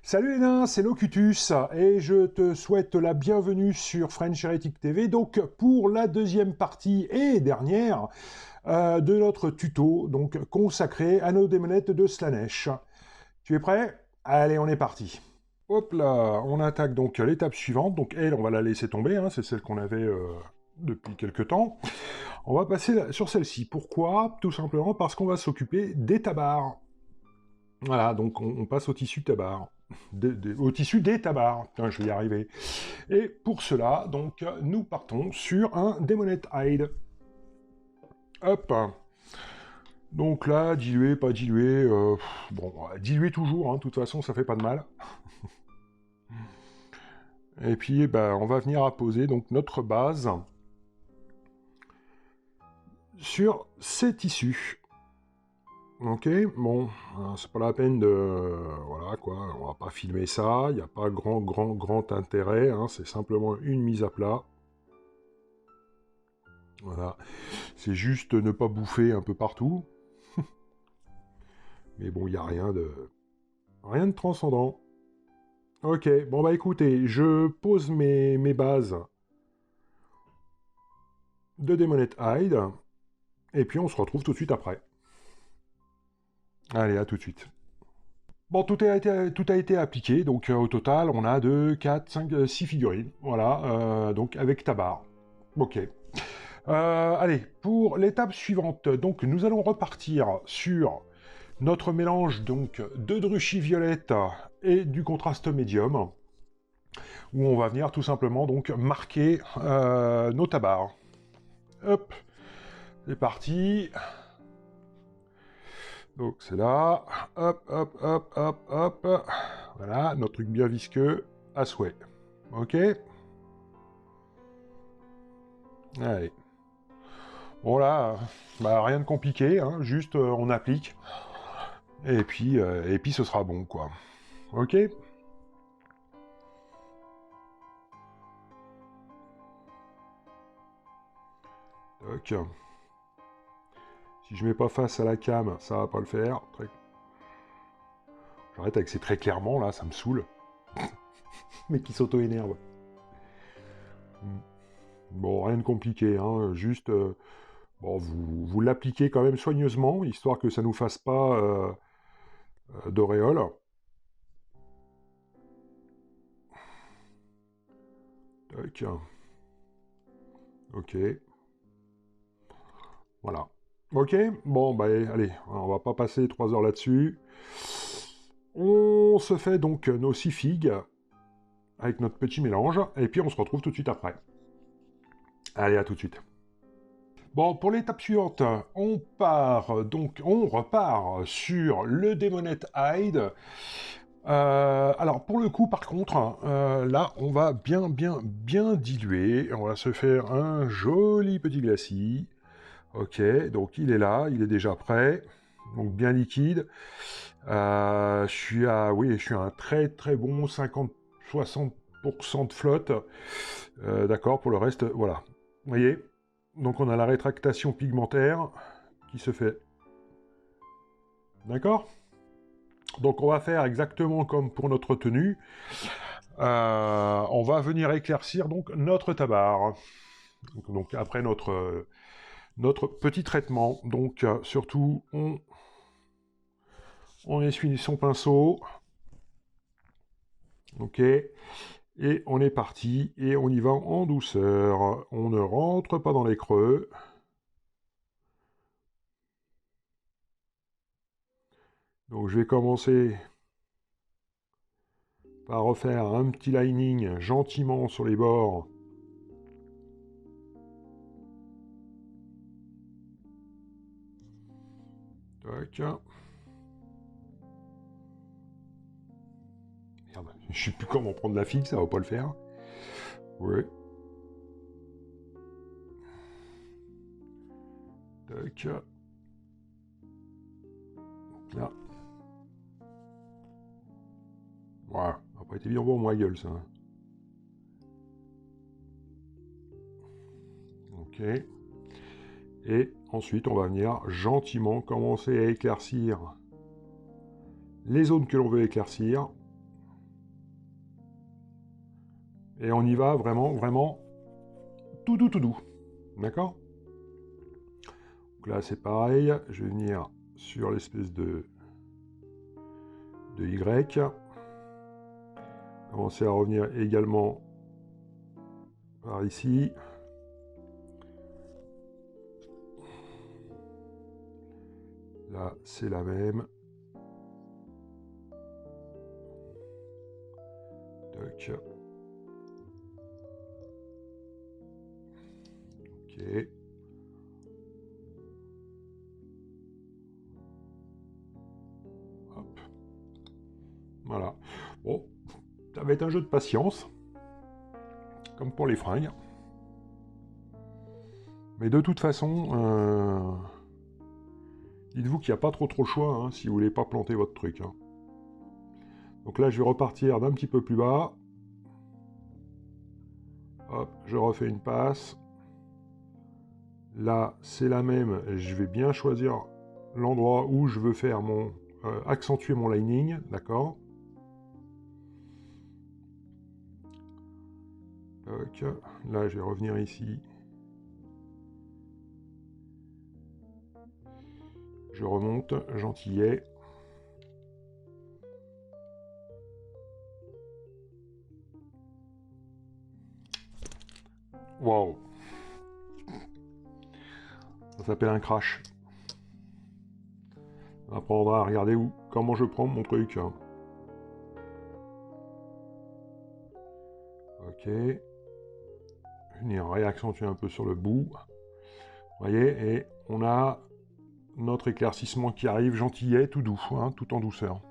Salut les nains, c'est Locutus et je te souhaite la bienvenue sur French Heretic TV, donc pour la deuxième partie et dernière de notre tuto donc consacré à nos démonettes de Slaanesh. Tu es prêt? Allez, on est parti. Hop là, on attaque donc l'étape suivante, donc elle, on va la laisser tomber, hein, c'est celle qu'on avait depuis quelques temps. On va passer sur celle-ci. Pourquoi? Tout simplement parce qu'on va s'occuper des tabards. Voilà, donc on passe au tissu tabar. Au tissu des tabards. Putain, je vais y arriver. Et pour cela, donc, nous partons sur un Demonette Hide. Hop. Donc là, diluer, pas diluer. Bon, diluer toujours, hein, de toute façon, ça fait pas de mal. Et puis, bah, on va venir apposer donc notre base sur ces tissus. Ok, bon, c'est pas la peine de... voilà, quoi, on va pas filmer ça, il n'y a pas grand intérêt, hein, c'est simplement une mise à plat. Voilà, c'est juste ne pas bouffer un peu partout. Mais bon, il n'y a rien de transcendant. Ok, bon bah écoutez, je pose mes bases de Demonette Hide, et puis on se retrouve tout de suite après. Allez, à tout de suite. Bon, tout a été appliqué, donc au total, on a 2, 4, 5, 6 figurines, voilà, donc avec tabar. Ok. Allez, pour l'étape suivante, donc nous allons repartir sur notre mélange donc de druchie violette et du contraste médium, où on va venir tout simplement donc marquer nos tabards. Hop, c'est parti. Donc c'est là, hop. Voilà, notre truc bien visqueux, à souhait. Ok. Allez. Bon là, bah, rien de compliqué, hein, juste on applique. Et puis ce sera bon, quoi. Ok. Ok. Si je mets pas face à la cam, ça va pas le faire. J'arrête avec ces très clairement, là, ça me saoule. Mais qui s'auto-énerve. Bon, rien de compliqué, hein, juste... bon, vous l'appliquez quand même soigneusement, histoire que ça nous fasse pas d'auréole. Tac. Ok. Voilà. Ok, bon, bah allez, on va pas passer 3 heures là-dessus. On se fait donc nos 6 figues avec notre petit mélange, et puis on se retrouve tout de suite après. Allez, à tout de suite. Bon, pour l'étape suivante, on repart sur le Demonette Hide. Alors, pour le coup, par contre, là, on va bien diluer. On va se faire un joli petit glacis. Ok, donc il est là, il est déjà prêt. Donc bien liquide. Je suis à un très bon 50-60% de flotte. D'accord, pour le reste, voilà. Vous voyez? Donc on a la rétractation pigmentaire qui se fait. D'accord? Donc on va faire exactement comme pour notre tenue. On va venir éclaircir donc notre tabar. Donc après notre petit traitement. Donc surtout on essuie son pinceau. Ok. Et on est parti, et on y va en douceur. On ne rentre pas dans les creux. Donc je vais commencer par refaire un petit lining gentiment sur les bords. Tac. Merde, je sais plus comment prendre la figue, ça va pas le faire. Ouais. Tac. Là. Voilà. Ça n'a pas été bien pour moi, gueule, ça. Ok. Et ensuite, on va venir gentiment commencer à éclaircir les zones que l'on veut éclaircir. Et on y va vraiment, vraiment tout doux, tout doux. D'accord? Donc là, c'est pareil. Je vais venir sur l'espèce de Y. Commencer à revenir également par ici. Là, c'est la même. Toc. Ok. Hop. Voilà. Bon, ça va être un jeu de patience, comme pour les fringues. Mais de toute façon, dites-vous qu'il n'y a pas trop le choix, hein, si vous voulez pas planter votre truc. Hein. Donc là, je vais repartir d'un petit peu plus bas. Hop, je refais une passe. Là, c'est la même. Je vais bien choisir l'endroit où je veux faire mon... accentuer mon lining, d'accord? Là, je vais revenir ici. Je remonte, gentillet. Waouh! Ça s'appelle un crash. On apprendra à regarder comment je prends mon truc. Ok. Venir réaccentuer un peu sur le bout. Vous voyez, et on a notre éclaircissement qui arrive gentillet, tout doux, hein, tout en douceur.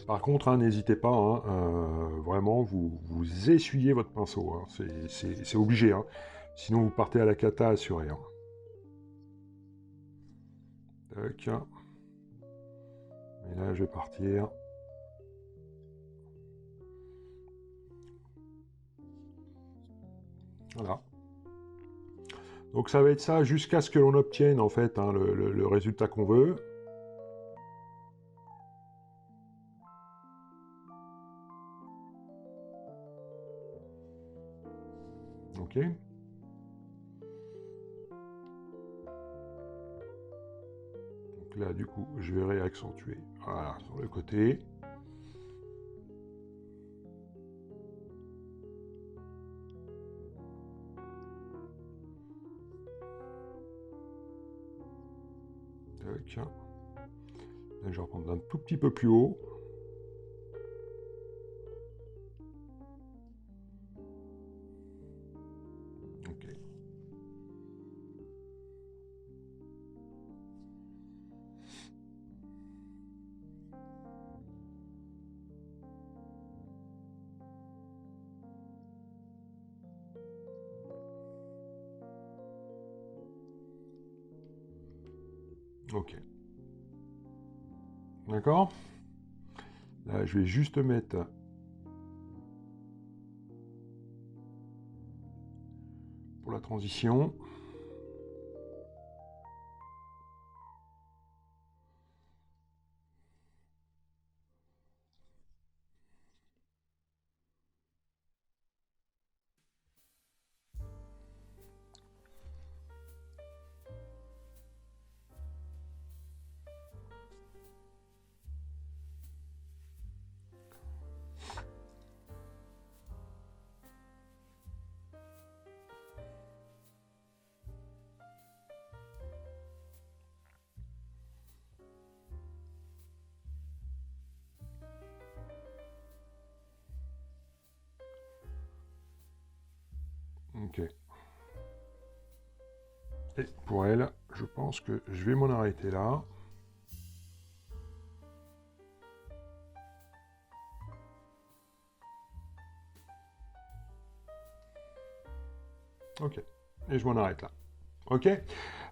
Par contre, hein, n'hésitez pas, hein, vraiment, vous essuyez votre pinceau, hein, c'est obligé, hein, sinon vous partez à la cata assurée. Hein. Tac. Et là, je vais partir. Voilà. Donc ça va être ça jusqu'à ce que l'on obtienne en fait hein, le résultat qu'on veut. Ok. Donc là du coup je vais réaccentuer voilà, sur le côté. Tac. Là je vais reprendre un tout petit peu plus haut. Ok. Ok. D'accord? Là, je vais juste mettre pour la transition. Ok. Et pour elle, je pense que je vais m'en arrêter là. Ok. Et je m'en arrête là. Ok?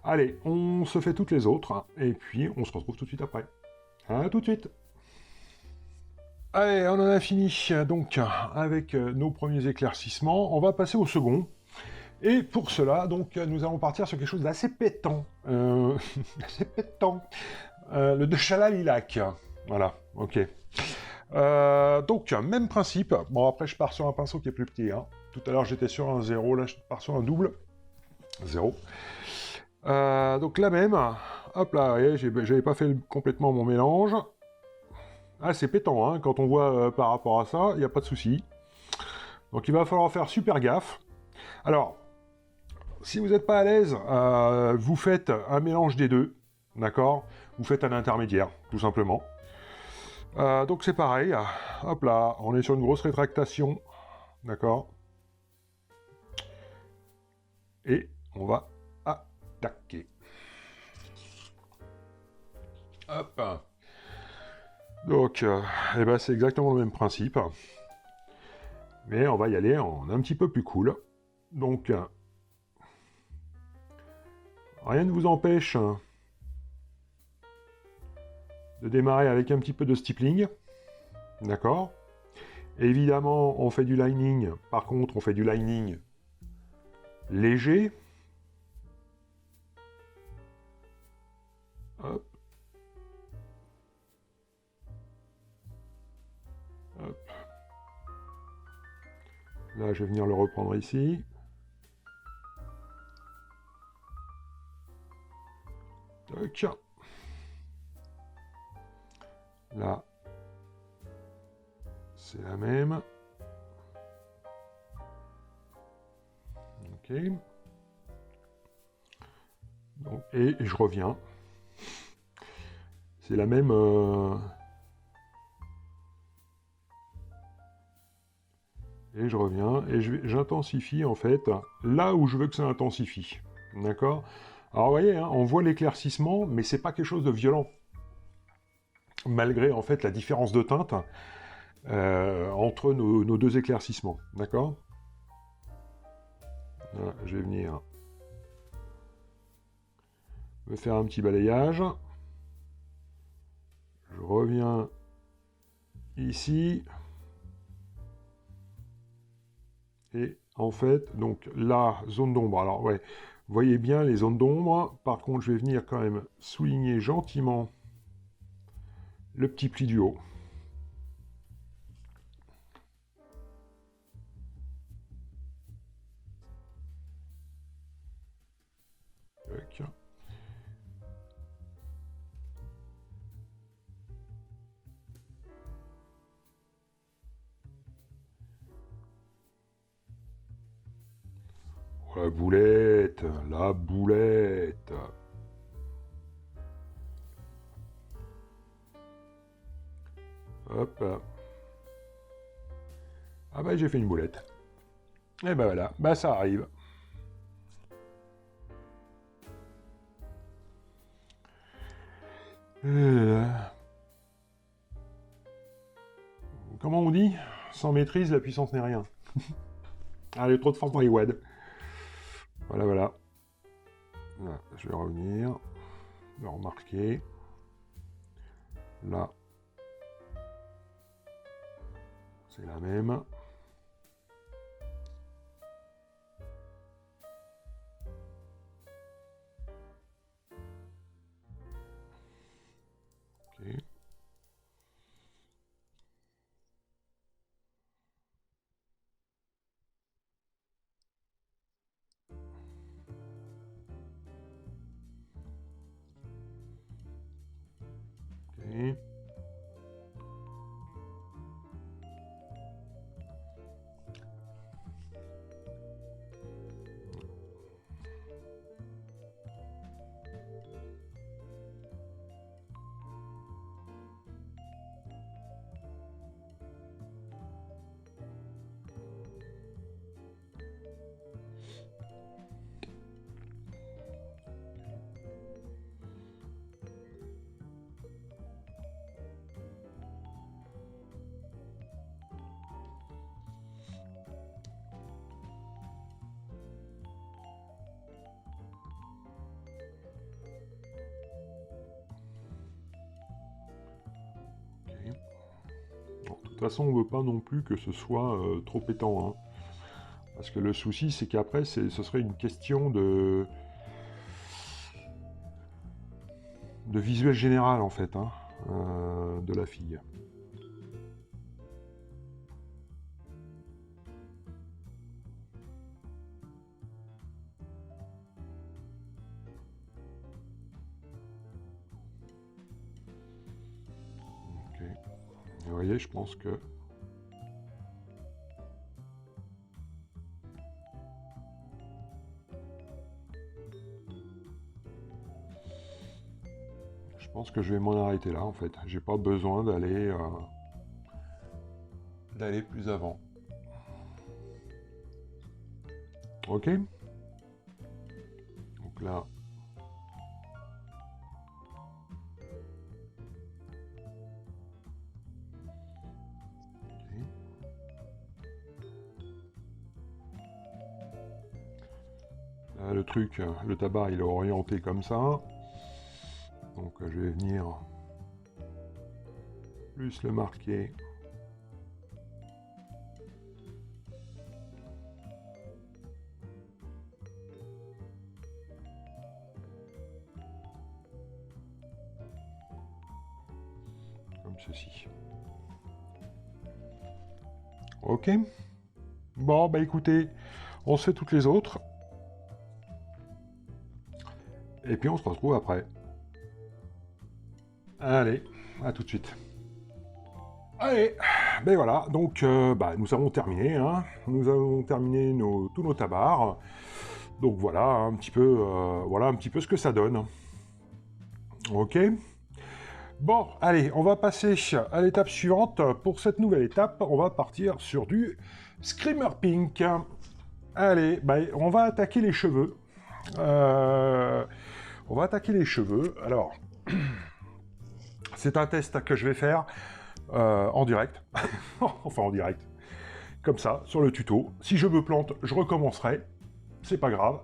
Allez, on se fait toutes les autres, hein, et puis on se retrouve tout de suite après. À tout de suite! Allez, on en a fini donc avec nos premiers éclaircissements. On va passer au second. Et pour cela, donc, nous allons partir sur quelque chose d'assez pétant. Assez pétant. Le de Chala Lilac. Voilà, ok. Donc, même principe. Bon, après, je pars sur un pinceau qui est plus petit. Hein. Tout à l'heure, j'étais sur un 0, là, je pars sur un double. 0. Donc, la même. Hop là, voyez, j'avais pas fait complètement mon mélange. Ah, c'est pétant, hein, quand on voit par rapport à ça, il n'y a pas de souci. Donc, il va falloir faire super gaffe. Alors, si vous n'êtes pas à l'aise, vous faites un mélange des deux, d'accord? Vous faites un intermédiaire, tout simplement. Donc c'est pareil, hop là, on est sur une grosse rétractation, d'accord? Et on va attaquer. Hop. Donc, eh ben, c'est exactement le même principe. Mais on va y aller en un petit peu plus cool. Donc, rien ne vous empêche de démarrer avec un petit peu de stippling. D'accord? Évidemment, on fait du lining. Par contre, on fait du lining léger. Hop. Hop. Là, je vais venir le reprendre ici. Tac. Là, c'est la même. Ok. Donc, et je reviens. C'est la même... Et je reviens, et j'intensifie en fait là où je veux que ça intensifie. D'accord? Alors vous voyez, hein, on voit l'éclaircissement, mais c'est pas quelque chose de violent. Malgré en fait la différence de teinte entre nos deux éclaircissements. D'accord? Voilà, je vais venir me faire un petit balayage. Je reviens ici. Et en fait, donc la zone d'ombre. Alors ouais, vous voyez bien les zones d'ombre. Par contre, je vais venir quand même souligner gentiment le petit pli du haut. Tac. La boulette, la boulette. Hop. Ah bah j'ai fait une boulette. Et bah voilà, bah ça arrive. Comment on dit? Sans maîtrise, la puissance n'est rien. Allez, trop de forme pour les WAD. Voilà, voilà. Là, je vais revenir. Je vais remarquer. Là. C'est la même. Ok. Ok. Bon, de toute façon, on ne veut pas non plus que ce soit trop étant. Hein. Parce que le souci, c'est qu'après, ce serait une question de visuel général, en fait. Hein. de la figue. Ok. Vous voyez, je pense que... Je pense que je vais m'en arrêter là, en fait. J'ai pas besoin d'aller plus avant. Ok. Donc là... Là, le truc, le tabac, il est orienté comme ça. Donc je vais venir plus le marquer. Comme ceci. Ok. Bon, bah écoutez, on se fait toutes les autres. Et puis on se retrouve après. Allez, à tout de suite. Allez, ben voilà, donc nous avons terminé, hein. Nous avons terminé tous nos tabards. Donc voilà un petit peu ce que ça donne. Ok. Bon, allez, on va passer à l'étape suivante. Pour cette nouvelle étape, on va partir sur du Screamer Pink. Allez, on va attaquer les cheveux. Alors, c'est un test que je vais faire en direct. Enfin, en direct. Comme ça, sur le tuto. Si je me plante, je recommencerai. C'est pas grave.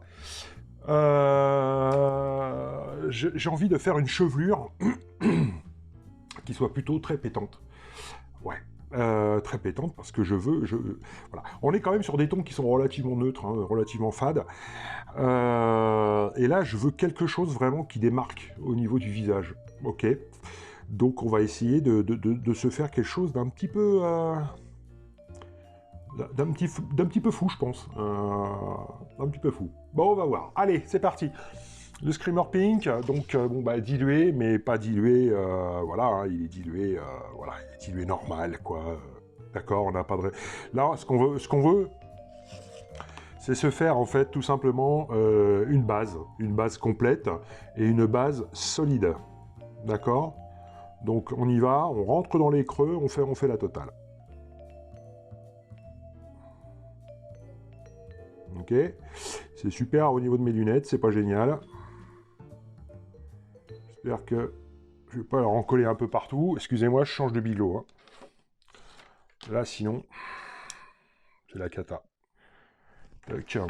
J'ai envie de faire une chevelure qui soit plutôt très pétante. Ouais. Très pétante parce que je veux... Voilà. On est quand même sur des tons qui sont relativement neutres, hein, relativement fades. Et là, je veux quelque chose vraiment qui démarque au niveau du visage. Ok. Donc, on va essayer de se faire quelque chose d'un petit peu... d'un petit peu fou, je pense. Un petit peu fou. Bon, on va voir. Allez, c'est parti. Le Screamer Pink, donc dilué, mais pas dilué, voilà, hein, il est dilué, il est dilué normal, quoi. D'accord, on n'a pas de... Là, ce qu'on veut, c'est se faire, en fait, tout simplement, une base complète, et une base solide. D'accord? Donc, on y va, on rentre dans les creux, on fait la totale. Ok, c'est super au niveau de mes lunettes, c'est pas génial. J'espère que je vais pas leur en coller un peu partout. Excusez-moi, je change de bigot. Hein. Là, sinon, c'est la cata. Tiens.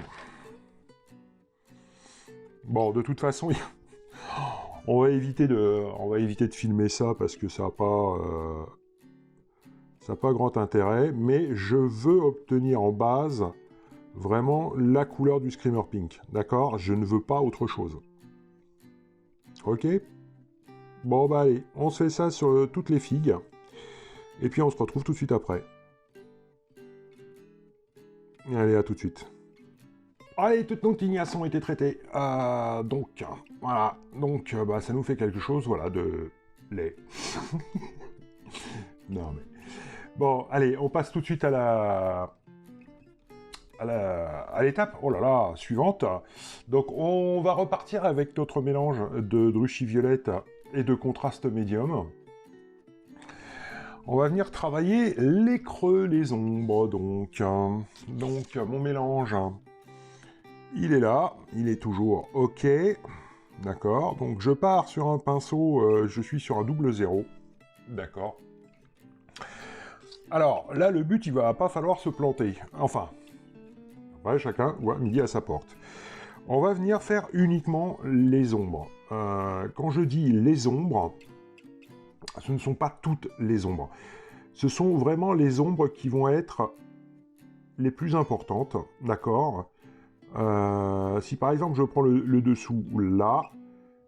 Bon, de toute façon, on va éviter de filmer ça parce que ça n'a pas grand intérêt. Mais je veux obtenir en base vraiment la couleur du Screamer Pink. D'accord? Je ne veux pas autre chose. Ok? Bon, allez, on se fait ça sur toutes les figues. Et puis on se retrouve tout de suite après. Allez, à tout de suite. Allez, toutes nos tignasses ont été traitées. Donc, voilà. Donc, ça nous fait quelque chose, voilà, de lait. Non, mais... Bon, allez, on passe tout de suite à l'étape, oh là là, suivante. Donc, on va repartir avec notre mélange de druchie violette et de contraste médium. On va venir travailler les creux, les ombres, donc mon mélange, il est là, il est toujours OK, d'accord, donc je pars sur un pinceau, je suis sur un double zéro, d'accord. Alors, là, le but, il va pas falloir se planter, enfin, après, chacun voit midi à sa porte. On va venir faire uniquement les ombres. Quand je dis les ombres, ce ne sont pas toutes les ombres. Ce sont vraiment les ombres qui vont être les plus importantes, d'accord. Si par exemple je prends le dessous là,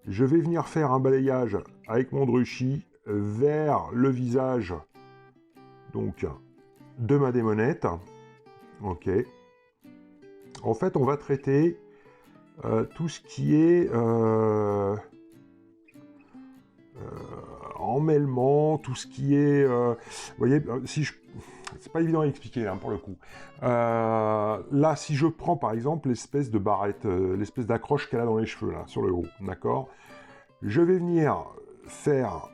je vais venir faire un balayage avec mon druchie vers le visage donc de ma démonette. Ok. En fait, on va traiter tout ce qui est emmêlement, tout ce qui est... vous voyez, si je... C'est pas évident à expliquer, hein, pour le coup. Là, si je prends, par exemple, l'espèce de barrette, l'espèce d'accroche qu'elle a dans les cheveux, là, sur le haut, d'accord ? Je vais venir faire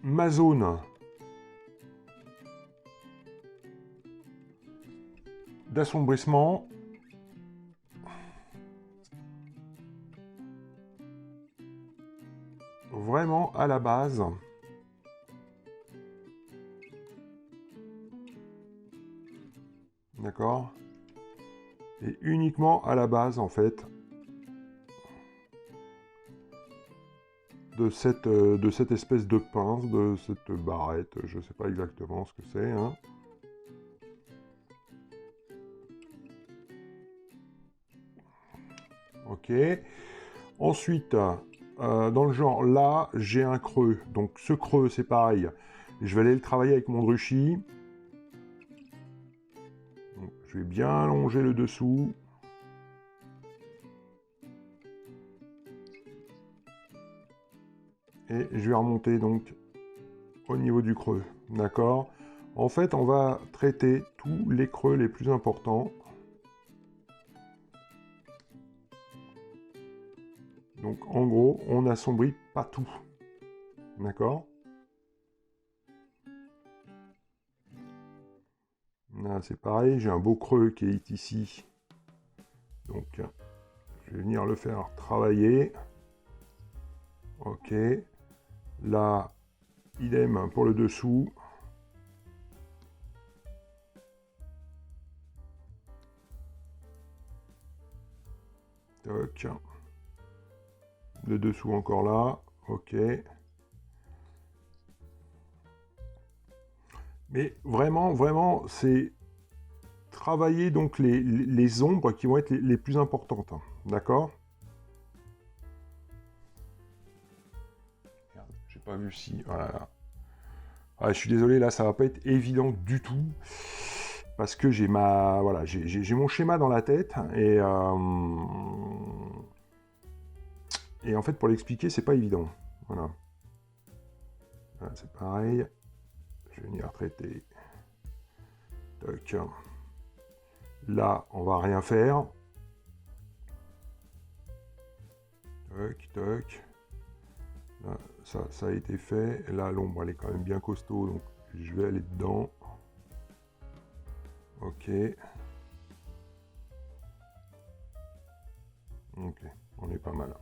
ma zone d'assombrissement. Vraiment à la base. D'accord ? Et uniquement à la base, en fait, de cette espèce de pince, de cette barrette, je ne sais pas exactement ce que c'est, hein. Ok. Ensuite, dans le genre, là, j'ai un creux. Donc ce creux, c'est pareil. Je vais aller le travailler avec mon druchie. Donc, je vais bien allonger le dessous. Et je vais remonter donc au niveau du creux. D'accord ? En fait, on va traiter tous les creux les plus importants. Donc en gros, on n'assombrit pas tout. D'accord ? Là, c'est pareil, j'ai un beau creux qui est ici. Donc, je vais venir le faire travailler. Ok. Là, idem pour le dessous. Toc. Le dessous encore là. Ok. Mais vraiment, c'est travailler donc les ombres qui vont être les plus importantes. Hein. D'accord ? Merde, j'ai pas vu si... Voilà. Ah, je suis désolé, là, ça va pas être évident du tout. Parce que j'ai ma... Voilà, j'ai mon schéma dans la tête. Et en fait, pour l'expliquer, c'est pas évident. Voilà. Là, c'est pareil. Je vais venir traiter. Toc. Là, on va rien faire. Toc, toc. Là, ça a été fait. Là, l'ombre, elle est quand même bien costaud, donc je vais aller dedans. Ok. Ok, on est pas mal.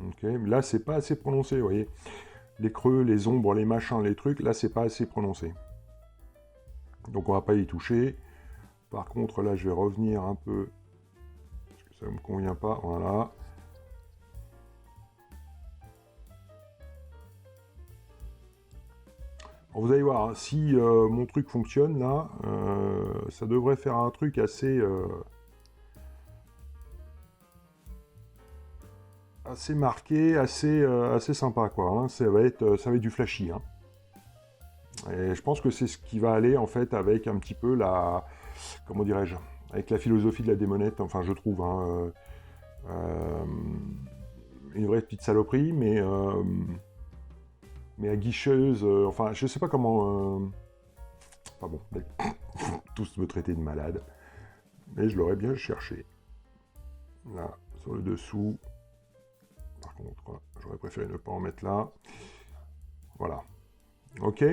Ok, mais là, c'est pas assez prononcé, vous voyez. Les creux, les ombres, les machins, les trucs, là, c'est pas assez prononcé. Donc, on va pas y toucher. Par contre, là, je vais revenir un peu, parce que ça ne me convient pas. Voilà. Alors, vous allez voir, hein, si mon truc fonctionne, là, ça devrait faire un truc assez... assez marqué, assez sympa, quoi. Hein. Ça va être du flashy. Hein. Et je pense que c'est ce qui va aller, en fait, avec un petit peu la... Comment dirais-je ? Avec la philosophie de la démonette, enfin, je trouve. Hein, une vraie petite saloperie, mais aguicheuse. Enfin, je sais pas comment... Enfin bon, tous me traiter de malade. Mais je l'aurais bien cherché. Là, sur le dessous... Par contre, j'aurais préféré ne pas en mettre là. Voilà. Ok.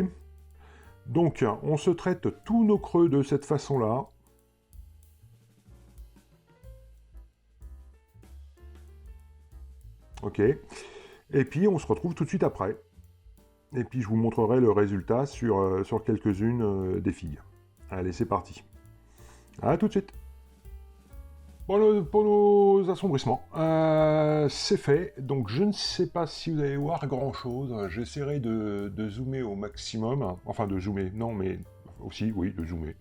Donc, on se traite tous nos creux de cette façon-là. Ok. Et puis, on se retrouve tout de suite après. Et puis, je vous montrerai le résultat sur quelques-unes des filles. Allez, c'est parti. À tout de suite. Pour nos assombrissements, c'est fait. Donc je ne sais pas si vous allez voir grand-chose. J'essaierai de zoomer au maximum. Enfin de zoomer, non mais aussi, oui, de zoomer.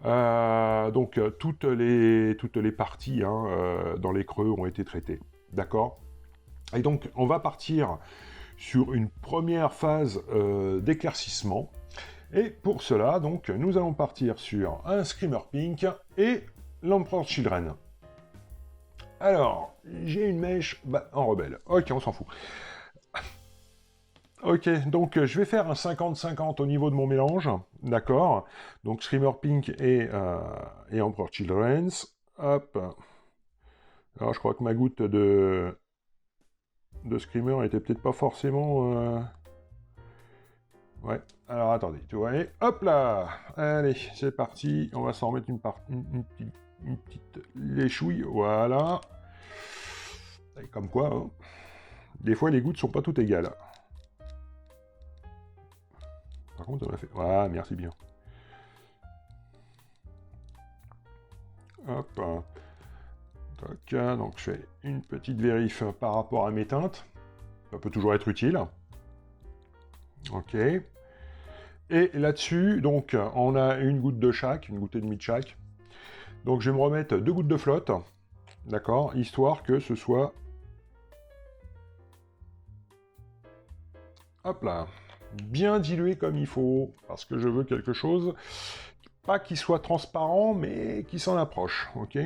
Donc toutes les parties hein, dans les creux ont été traitées. D'accord? Et donc on va partir sur une première phase d'éclaircissement. Et pour cela, donc, nous allons partir sur un Screamer Pink et l'Emperor Children. Alors, j'ai une mèche en rebelle. Ok, on s'en fout. Ok, donc je vais faire un 50-50 au niveau de mon mélange, d'accord. Donc Screamer Pink et Emperor Children's. Hop. Alors je crois que ma goutte de Screamer était peut-être pas forcément... Ouais, alors attendez, tu vois, allez, hop là. Allez, c'est parti, on va s'en remettre une petite léchouille, voilà. Et comme quoi, hein, des fois les gouttes sont pas toutes égales. Par contre, on a fait... Voilà, merci bien. Hop. Donc je fais une petite vérif par rapport à mes teintes. Ça peut toujours être utile. Ok. Et là-dessus, donc, on a une goutte de chaque, une goutte et demie de chaque. Donc je vais me remettre 2 gouttes de flotte. D'accord, histoire que ce soit... Hop là, bien dilué comme il faut, parce que je veux quelque chose, pas qui soit transparent, mais qui s'en approche, ok?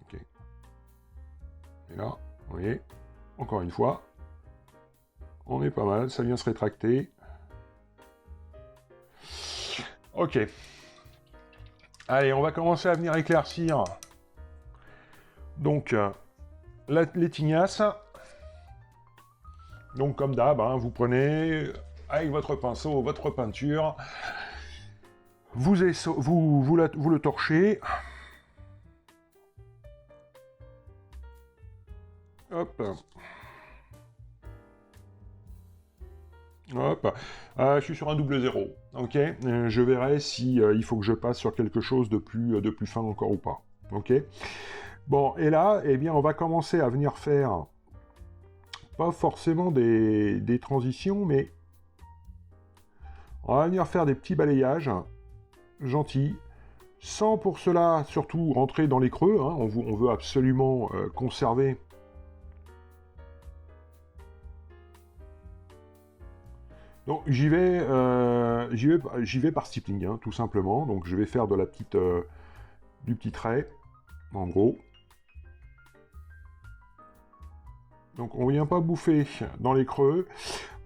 Ok. Et là, vous voyez, encore une fois, on est pas mal, ça vient se rétracter. Ok. Allez, on va commencer à venir éclaircir. Donc, les tignasses. Donc, comme d'hab, hein, vous prenez avec votre pinceau, votre peinture, vous le torchez. Hop. Hop. Je suis sur un double zéro. Ok. Je verrai si il faut que je passe sur quelque chose de plus fin encore ou pas. Ok. Bon, et là, eh bien, on va commencer à venir faire pas forcément des transitions, mais on va venir faire des petits balayages gentils, sans pour cela surtout rentrer dans les creux. Hein. On veut absolument conserver. Donc j'y vais par stippling, hein, tout simplement. Donc je vais faire de du petit trait, en gros. Donc on ne vient pas bouffer dans les creux.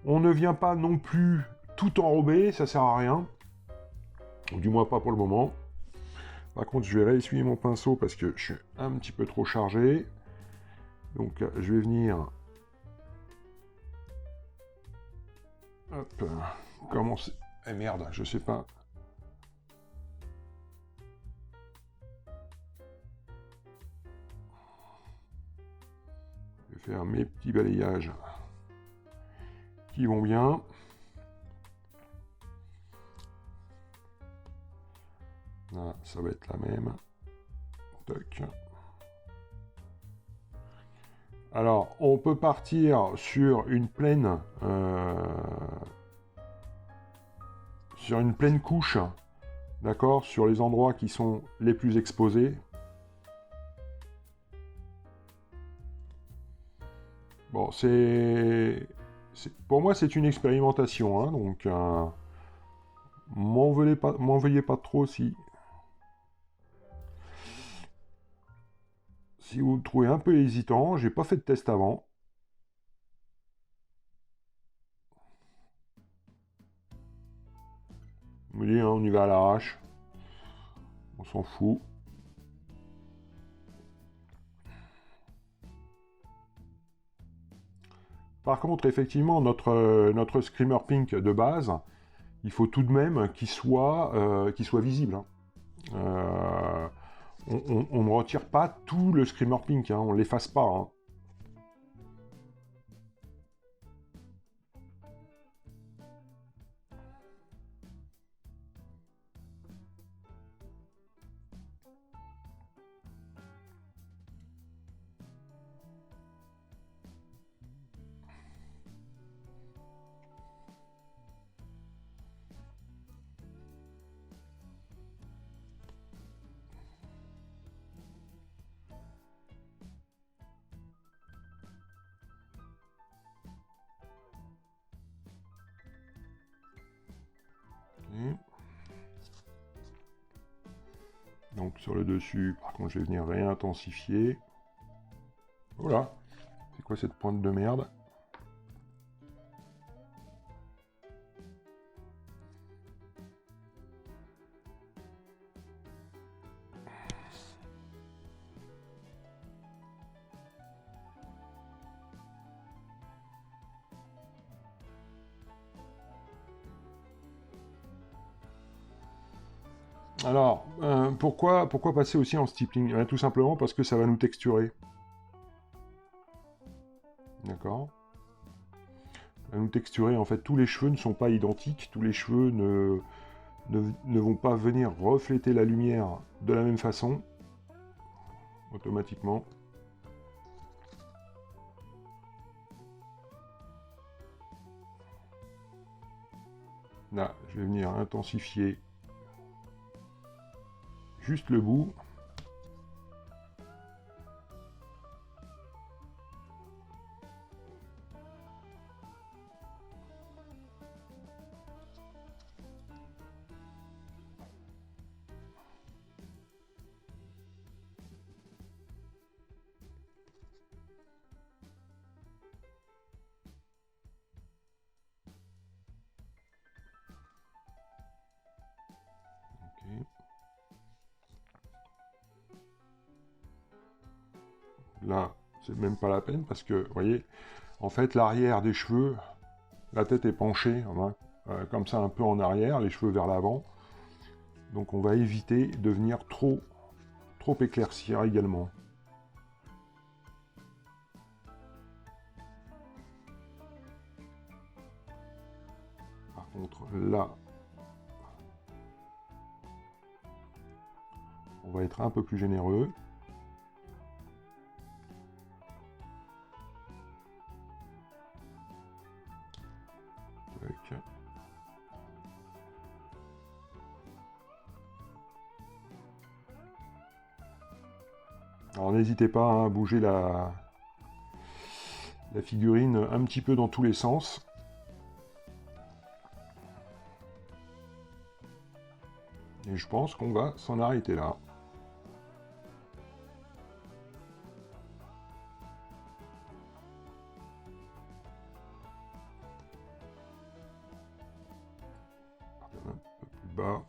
On ne vient pas non plus tout enrober, ça sert à rien. Ou du moins pas pour le moment. Par contre, je vais réessuyer mon pinceau parce que je suis un petit peu trop chargé. Donc je vais venir... Hop. Commencer... Eh merde, je sais pas. Je vais faire mes petits balayages qui vont bien. Là, ça va être la même. Toc. Alors, on peut partir sur une pleine couche, d'accord, sur les endroits qui sont les plus exposés. Bon, pour moi, c'est une expérimentation, hein, donc m'en veuillez pas trop si vous le trouvez un peu hésitant. J'ai pas fait de test avant. Vous me dites, hein, on y va à l'arrache. On s'en fout. Par contre, effectivement, notre Screamer Pink de base, il faut tout de même qu'il soit visible. Hein. On ne retire pas tout le Screamer Pink, hein, on ne l'efface pas. Hein. Donc sur le dessus, par contre, je vais venir réintensifier. Voilà. C'est quoi cette pointe de merde? Alors, pourquoi passer aussi en stippling? Tout simplement parce que ça va nous texturer. D'accord? Ça va nous texturer, en fait, tous les cheveux ne sont pas identiques, tous les cheveux ne vont pas venir refléter la lumière de la même façon, automatiquement. Là, je vais venir intensifier juste le bout. Okay. Là, c'est même pas la peine parce que, vous voyez, en fait, l'arrière des cheveux, la tête est penchée, hein, comme ça un peu en arrière, les cheveux vers l'avant. Donc on va éviter de venir trop éclaircir également. Par contre, là, on va être un peu plus généreux. Tac. Alors n'hésitez pas à bouger la figurine un petit peu dans tous les sens. Et je pense qu'on va s'en arrêter là. Un peu plus bas.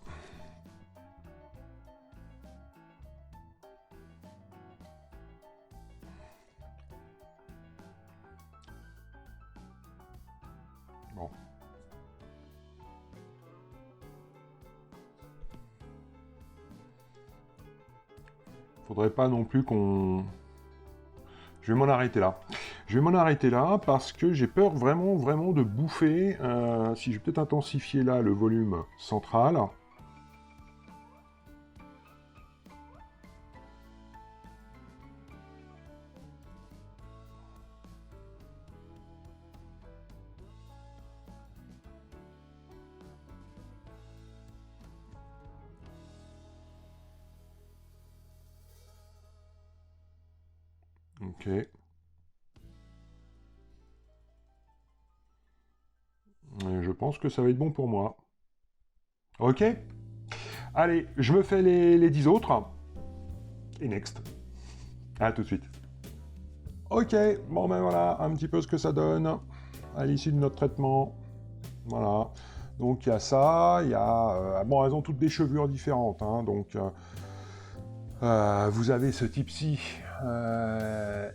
Bon. Faudrait pas non plus qu'on... Je vais m'en arrêter là. Je vais m'en arrêter là parce que j'ai peur vraiment de bouffer. Si je vais peut-être intensifier là le volume central. Ok. Et je pense que ça va être bon pour moi. Ok. Allez, je me fais les 10 autres. Et next. À tout de suite. Ok, bon ben voilà, un petit peu ce que ça donne à l'issue de notre traitement. Voilà. Donc il y a ça, il y a... bon, elles ont toutes des chevelures différentes, hein, donc... vous avez ce type-ci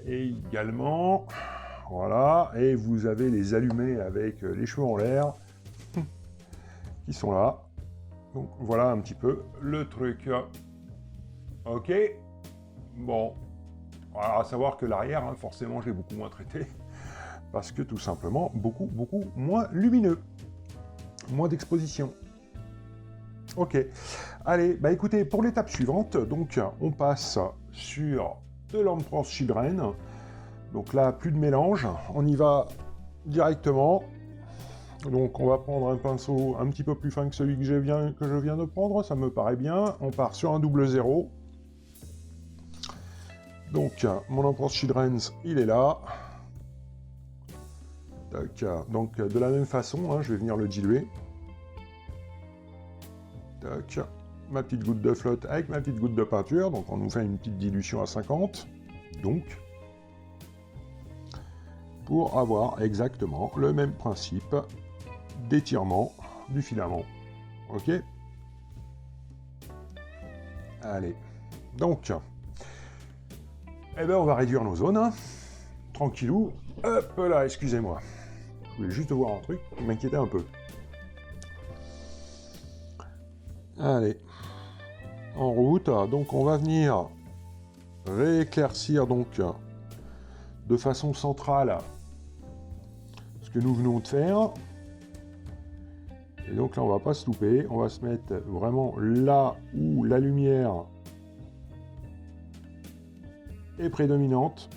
également. Voilà. Et vous avez les allumés avec les cheveux en l'air qui sont là. Donc voilà un petit peu le truc. Ok. Bon. Alors, à savoir que l'arrière, hein, forcément, je l'ai beaucoup moins traité. Parce que tout simplement, beaucoup moins lumineux. Moins d'exposition. Ok. Allez, bah écoutez, pour l'étape suivante, donc on passe sur de l'Emperor's Children. Donc là, plus de mélange. On y va directement. Donc on va prendre un pinceau un petit peu plus fin que celui que je viens de prendre. Ça me paraît bien. On part sur un double zéro. Donc, mon Emperor's Children, il est là. Tac. Donc, de la même façon, hein, je vais venir le diluer. Tac. ma petite goutte de flotte avec ma petite goutte de peinture, donc on nous fait une petite dilution à 50, donc, pour avoir exactement le même principe d'étirement du filament. Ok? Allez, donc, eh ben on va réduire nos zones, hein. Tranquillou, hop là, excusez-moi. Je voulais juste voir un truc qui m'inquiétait un peu. Allez, en route, donc on va venir rééclaircir donc de façon centrale ce que nous venons de faire. Et donc là on va pas se louper, on va se mettre vraiment là où la lumière est prédominante.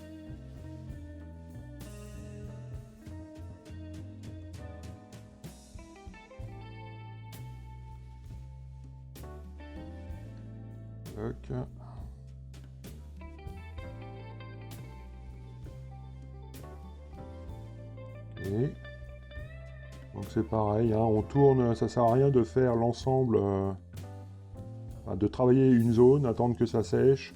Ok. Et donc c'est pareil, hein, on tourne, ça sert à rien de faire l'ensemble, de travailler une zone, attendre que ça sèche.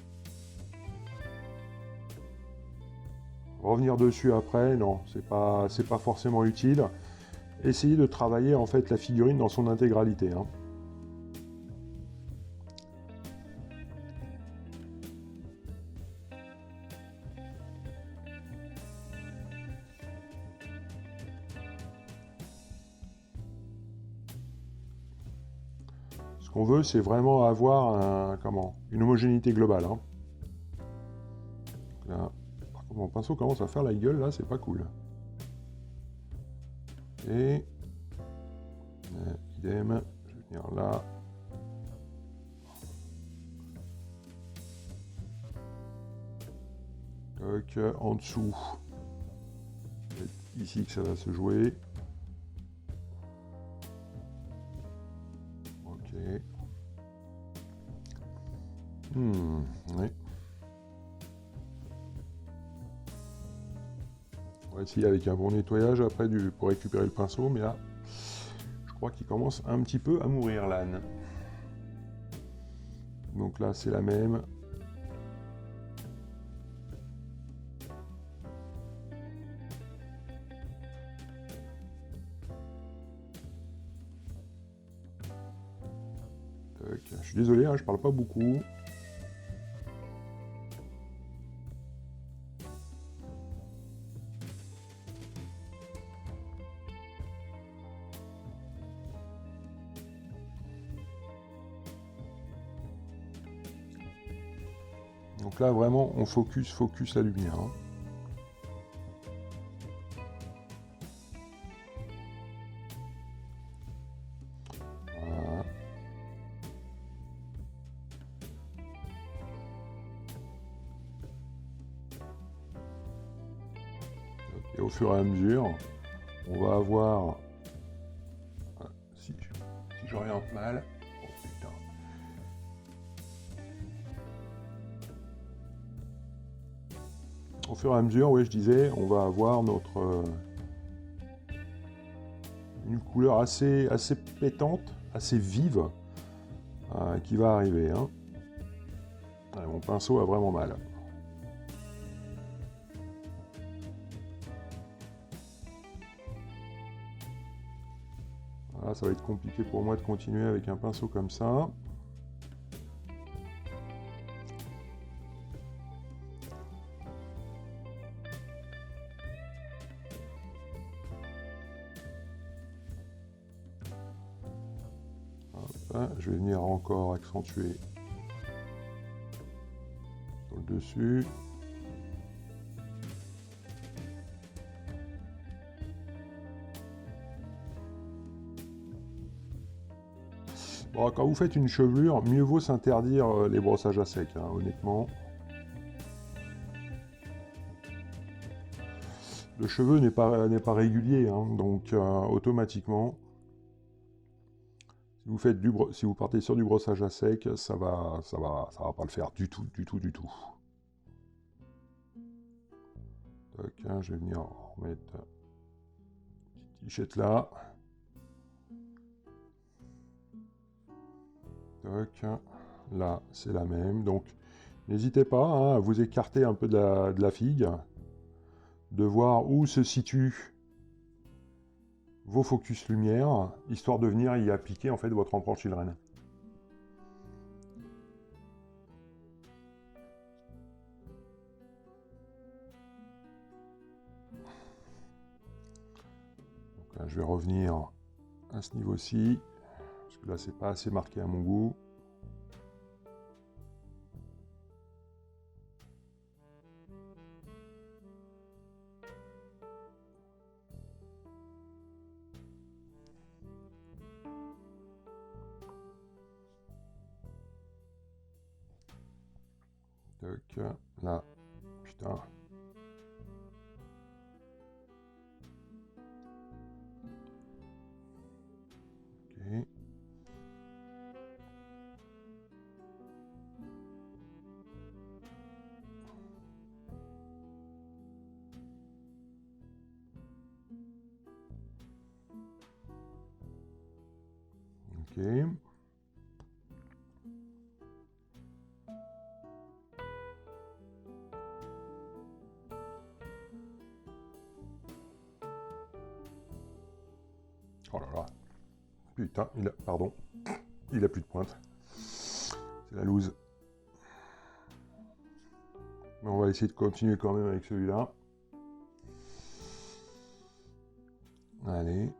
Revenir dessus après, non, c'est pas forcément utile. Essayez de travailler en fait la figurine dans son intégralité, hein. Ce qu'on veut, c'est vraiment avoir une homogénéité globale, hein. Là, par contre, mon pinceau commence à faire la gueule, là, c'est pas cool. Et idem, je vais venir là. Donc, en dessous, c'est ici que ça va se jouer. Ok. Ouais. On va essayer avec un bon nettoyage après pour récupérer le pinceau, mais là, je crois qu'il commence un petit peu à mourir l'âne. Donc là, c'est la même. Je suis désolé, hein, je parle pas beaucoup. Donc là, vraiment, on focus la lumière, hein. Voilà. Et au fur et à mesure, on va avoir... Si j'oriente mal... Oh putain. Au fur et à mesure, oui, je disais, on va avoir une couleur assez pétante, assez vive, qui va arriver, hein. Ouais, mon pinceau a vraiment mal. Voilà, ça va être compliqué pour moi de continuer avec un pinceau comme ça. Je vais venir encore accentuer sur le dessus. Bon, quand vous faites une chevelure, mieux vaut s'interdire les brossages à sec, hein, honnêtement. Le cheveu n'est pas régulier, hein, donc automatiquement, si vous partez sur du brossage à sec, ça va pas le faire du tout. Donc, hein, je vais venir remettre une petite tichette là. Toc. Là, c'est la même. Donc, n'hésitez pas hein, à vous écarter un peu de la figue, de voir où se situent vos focus lumière, histoire de venir y appliquer en fait votre Emperor Children. Donc là, je vais revenir à ce niveau-ci, parce que là, c'est pas assez marqué à mon goût. Toc, là, putain. Ok. Ok. Oh là là. Putain, pardon, il a plus de pointe. C'est la loose. Mais on va essayer de continuer quand même avec celui-là. Allez.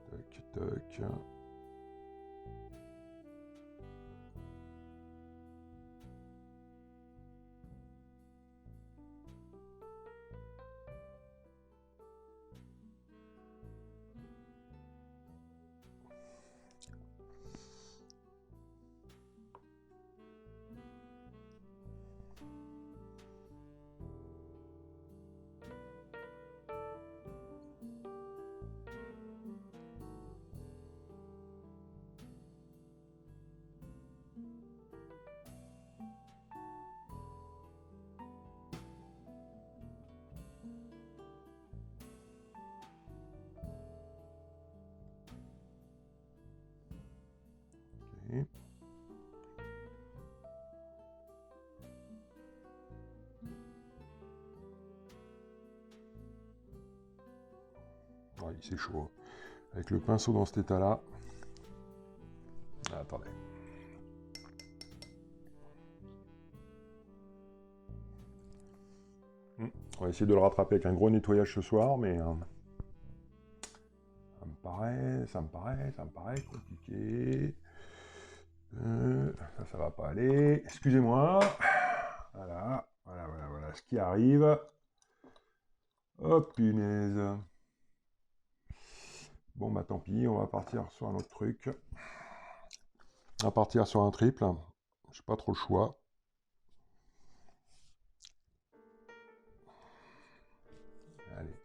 Toc, toc. Okay. Ouais, c'est chaud. Avec le pinceau dans cet état-là. Ah, attendez. On va essayer de le rattraper avec un gros nettoyage ce soir, mais ça me paraît compliqué. Ça va pas aller. Excusez-moi. Voilà, ce qui arrive. Oh punaise. Bon bah tant pis, on va partir sur un autre truc. On va partir sur un triple. J'ai pas trop le choix. Allez.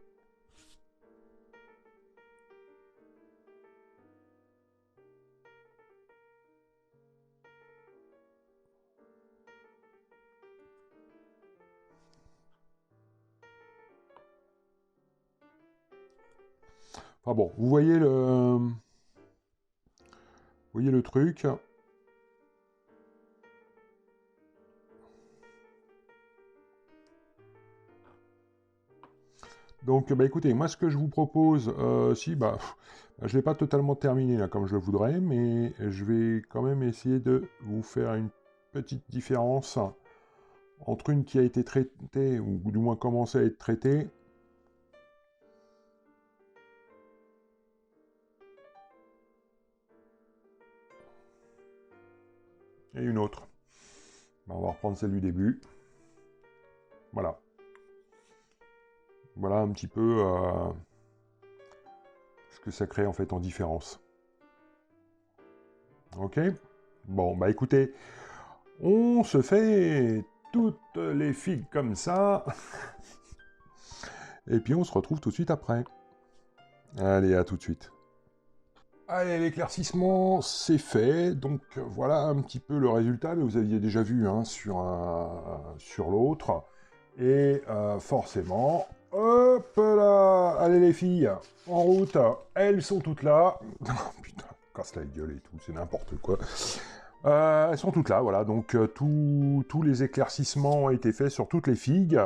Enfin bon, vous voyez le truc. Donc, bah écoutez, moi ce que je vous propose, je ne l'ai pas totalement terminé là comme je le voudrais, mais je vais quand même essayer de vous faire une petite différence entre une qui a été traitée, ou du moins commencé à être traitée, et une autre. On va reprendre celle du début. Voilà. Voilà un petit peu ce que ça crée en fait en différence. Ok ? Bon, bah écoutez, on se fait toutes les figues comme ça. Et puis on se retrouve tout de suite après. Allez, à tout de suite. Allez, l'éclaircissement, c'est fait. Donc voilà un petit peu le résultat, mais vous aviez déjà vu hein, sur l'autre. Et forcément, hop là. Allez les filles, en route. Elles sont toutes là. Putain, casse la gueule et tout, c'est n'importe quoi. Elles sont toutes là, voilà. Donc tous les éclaircissements ont été faits sur toutes les figues.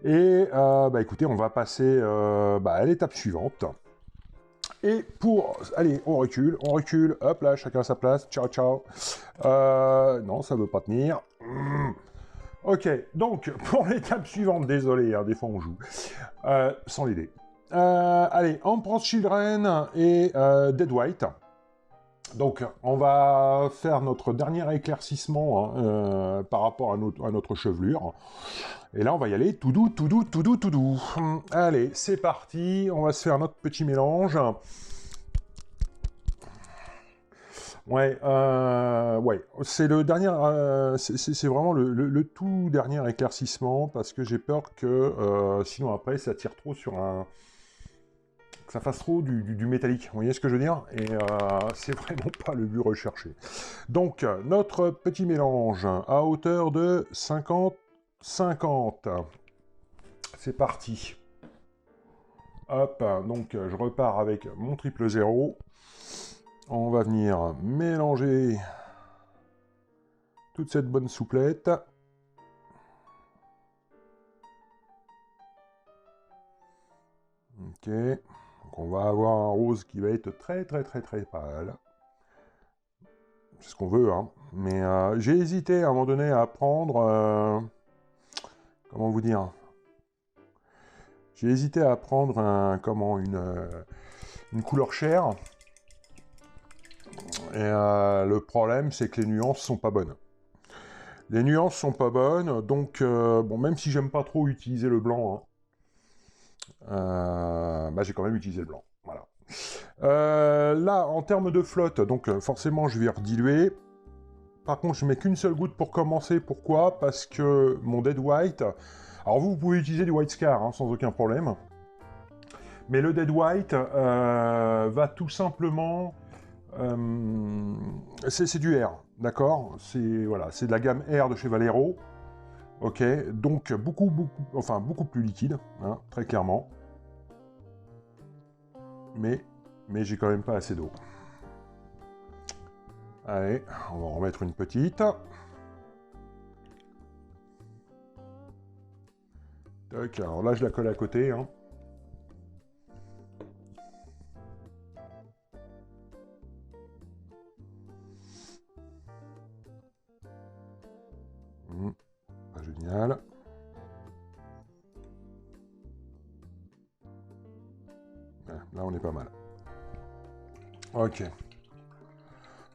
Et bah écoutez, on va passer à l'étape suivante. Et allez, on recule, hop là, chacun à sa place, ciao, ciao. Non, ça veut pas tenir. Ok, donc, pour l'étape suivante, désolé, hein, des fois on joue, sans l'idée. Allez, Emperor's Children et Dead White. Donc, on va faire notre dernier éclaircissement hein, par rapport à notre chevelure. Et là, on va y aller tout doux, tout doux, tout doux, tout doux. Allez, c'est parti, on va se faire notre petit mélange. Ouais, c'est le dernier, c'est vraiment le tout dernier éclaircissement parce que j'ai peur que sinon après ça tire trop que ça fasse trop du métallique. Vous voyez ce que je veux dire? Et c'est vraiment pas le but recherché. Donc notre petit mélange à hauteur de 50-50. C'est parti. Hop, donc je repars avec mon triple zéro. On va venir mélanger toute cette bonne souplette. Ok. Donc on va avoir un rose qui va être très très très très pâle. C'est ce qu'on veut, hein. Mais j'ai hésité à un moment donné à prendre... comment vous dire? J'ai hésité à prendre une couleur chair. Et le problème, c'est que les nuances sont pas bonnes. Les nuances sont pas bonnes, donc bon, même si j'aime pas trop utiliser le blanc, hein, j'ai quand même utilisé le blanc. Voilà. Là, en termes de flotte, donc forcément, je vais rediluer. Par contre, je mets qu'une seule goutte pour commencer. Pourquoi? Parce que mon Dead White... Alors vous pouvez utiliser du White Scar, hein, sans aucun problème. Mais le Dead White va tout simplement... c'est du R, d'accord? C'est de la gamme R de chez Valero. Ok, donc beaucoup plus liquide, hein, très clairement. Mais j'ai quand même pas assez d'eau. Allez, on va en remettre une petite. Tac, alors là je la colle à côté. Hein. Pas génial. Ouais, là on est pas mal. Ok.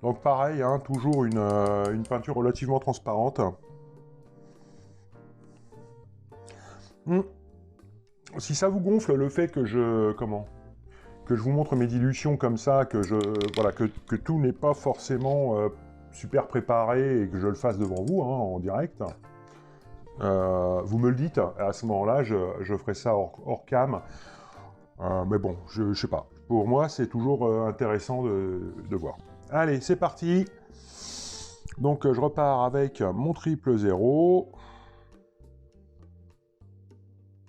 Donc pareil, hein, toujours une peinture relativement transparente. Si ça vous gonfle le fait que je vous montre mes dilutions comme ça, que tout n'est pas forcément super préparé et que je le fasse devant vous hein, en direct, vous me le dites. À ce moment-là, je ferai ça hors cam. Mais bon, je sais pas. Pour moi, c'est toujours intéressant de voir. Allez, c'est parti. Donc, je repars avec mon triple zéro.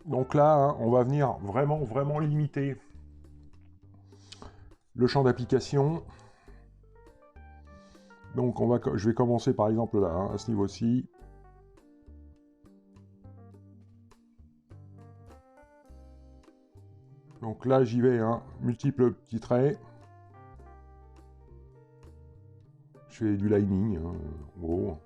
Donc là, hein, on va venir vraiment limiter le champ d'application. Donc, je vais commencer par exemple là, hein, à ce niveau-ci. Donc là, j'y vais, hein, multiples petits traits. Je fais du lining, hein, en gros.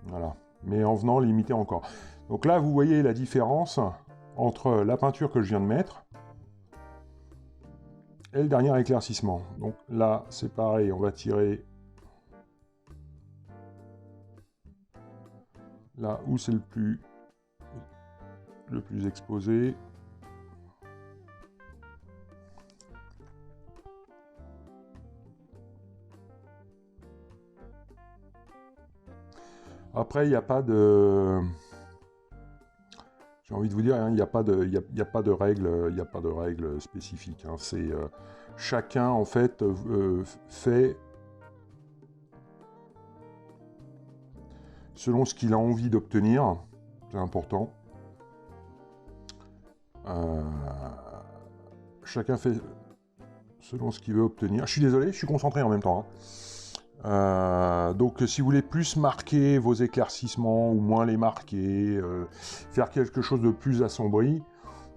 Voilà. Mais en venant limiter encore. Donc là, vous voyez la différence entre la peinture que je viens de mettre et le dernier éclaircissement. Donc là, c'est pareil, on va tirer là où c'est le plus exposé. Après, il n'y a pas de... envie de vous dire, hein, il n'y a pas de, il y a pas de règles, il n'y a pas de règles spécifiques. Hein. C'est chacun en fait fait selon ce qu'il a envie d'obtenir. C'est important. Chacun fait selon ce qu'il veut obtenir. Je suis désolé, je suis concentré en même temps. Hein. Donc si vous voulez plus marquer vos éclaircissements ou moins les marquer, faire quelque chose de plus assombri,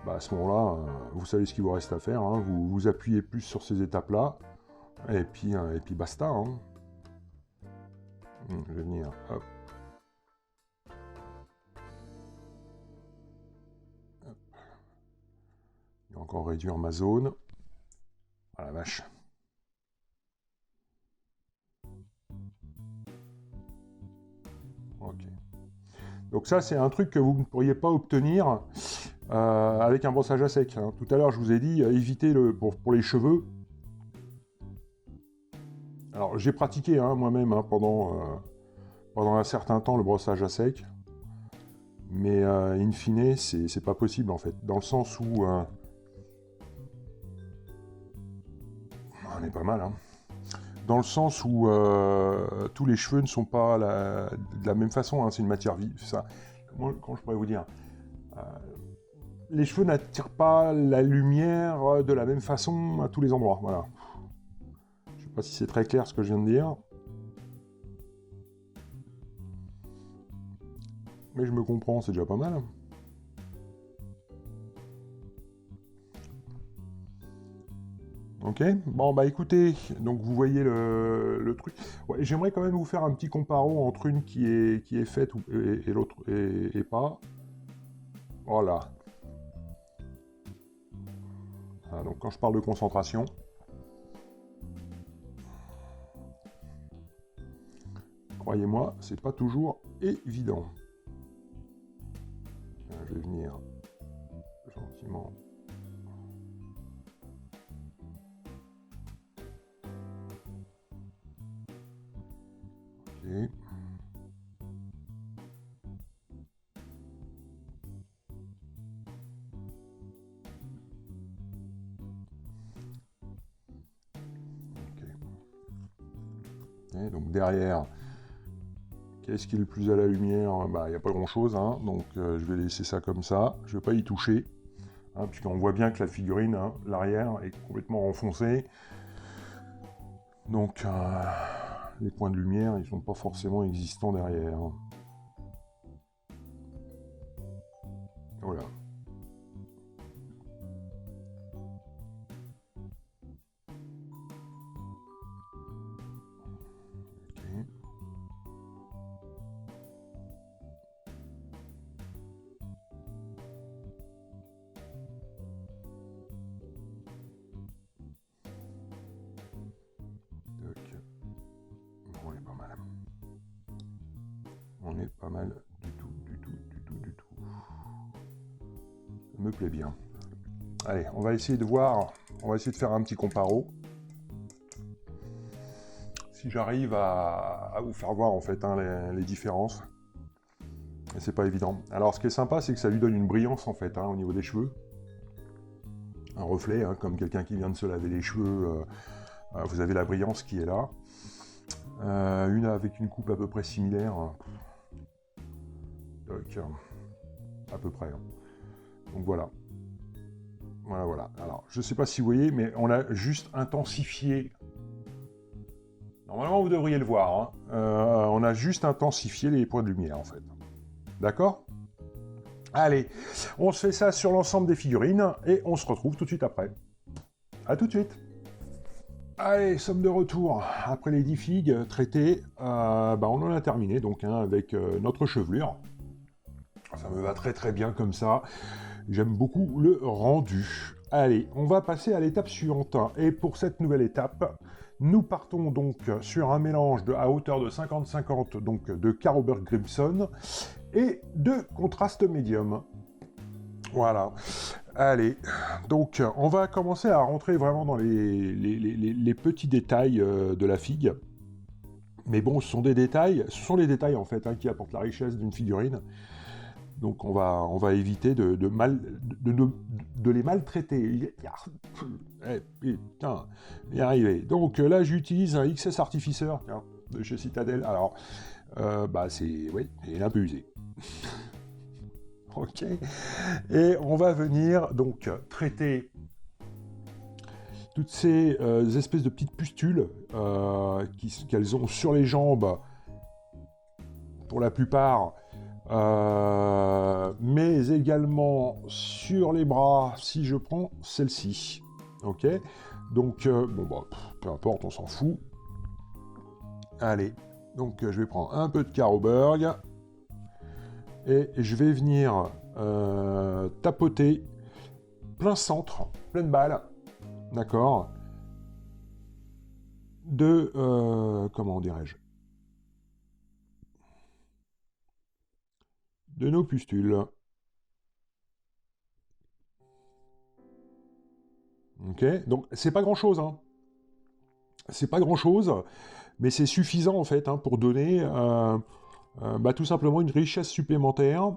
bah à ce moment-là, vous savez ce qu'il vous reste à faire. Hein. Vous appuyez plus sur ces étapes-là, et puis basta. Hein. Je vais venir. Hop. Je vais encore réduire ma zone. Ah la vache. Ok. Donc ça, c'est un truc que vous ne pourriez pas obtenir avec un brossage à sec. Hein. Tout à l'heure, je vous ai dit, évitez pour les cheveux. Alors, j'ai pratiqué moi-même pendant un certain temps le brossage à sec. Mais in fine, c'est pas possible en fait. Dans le sens où... on est pas mal, hein. Dans le sens où tous les cheveux ne sont pas de la même façon, hein, c'est une matière vive. Ça. Comment je pourrais vous dire les cheveux n'attirent pas la lumière de la même façon à tous les endroits. Voilà. Je sais pas si c'est très clair ce que je viens de dire. Mais je me comprends, c'est déjà pas mal. Ok, bon bah écoutez, donc vous voyez le truc. Ouais, j'aimerais quand même vous faire un petit comparo entre une qui est faite et l'autre et pas. Voilà. Voilà. Donc quand je parle de concentration, croyez-moi, c'est pas toujours évident. Je vais venir gentiment. Ok. Et donc derrière, qu'est-ce qui est le plus à la lumière? Bah, il n'y a pas grand-chose, hein, donc je vais laisser ça comme ça. Je ne vais pas y toucher, hein, puisqu'on voit bien que la figurine, hein, l'arrière, est complètement renfoncée. Donc les points de lumière, ils ne sont pas forcément existants derrière. Voilà. On est pas mal. On est pas mal du tout. Ça me plaît bien. Allez, on va essayer de voir, on va essayer de faire un petit comparo. Si j'arrive à vous faire voir en fait les différences. Et c'est pas évident. Alors ce qui est sympa, c'est que ça lui donne une brillance en fait au niveau des cheveux. Un reflet, comme quelqu'un qui vient de se laver les cheveux. Vous avez la brillance qui est là. Une avec une coupe à peu près similaire. Donc, à peu près. Donc voilà. Voilà. Alors, je sais pas si vous voyez, mais on a juste intensifié. Normalement, vous devriez le voir. On a juste intensifié les points de lumière, en fait. D'accord ? Allez, on se fait ça sur l'ensemble des figurines, et on se retrouve tout de suite après. A tout de suite. Allez, sommes de retour. Après les 10 figues traitées, on en a terminé, donc, avec notre chevelure. Ça me va très très bien comme ça. J'aime beaucoup le rendu. Allez, on va passer à l'étape suivante. Et pour cette nouvelle étape, nous partons donc sur un mélange à hauteur de 50-50, donc de Carroburg Crimson et de contraste médium. Voilà. Allez, donc on va commencer à rentrer vraiment dans les petits détails de la figue. Mais bon, ce sont les détails en fait qui apportent la richesse d'une figurine. Donc on va éviter de les maltraiter. Putain, y arrivé. Donc là j'utilise un XS Artificer, tiens, de chez Citadel. Alors, oui, il est un peu usé. Ok. Et on va venir donc traiter toutes ces espèces de petites pustules qu'elles ont sur les jambes, pour la plupart, mais également sur les bras, si je prends celle-ci. Ok. Donc, peu importe, on s'en fout. Allez, donc je vais prendre un peu de Carroburg et je vais venir tapoter plein centre, pleine balle, d'accord, de, comment dirais-je, de nos pustules. Ok, donc c'est pas grand-chose, hein. C'est pas grand-chose, mais c'est suffisant en fait, hein, pour donner tout simplement une richesse supplémentaire.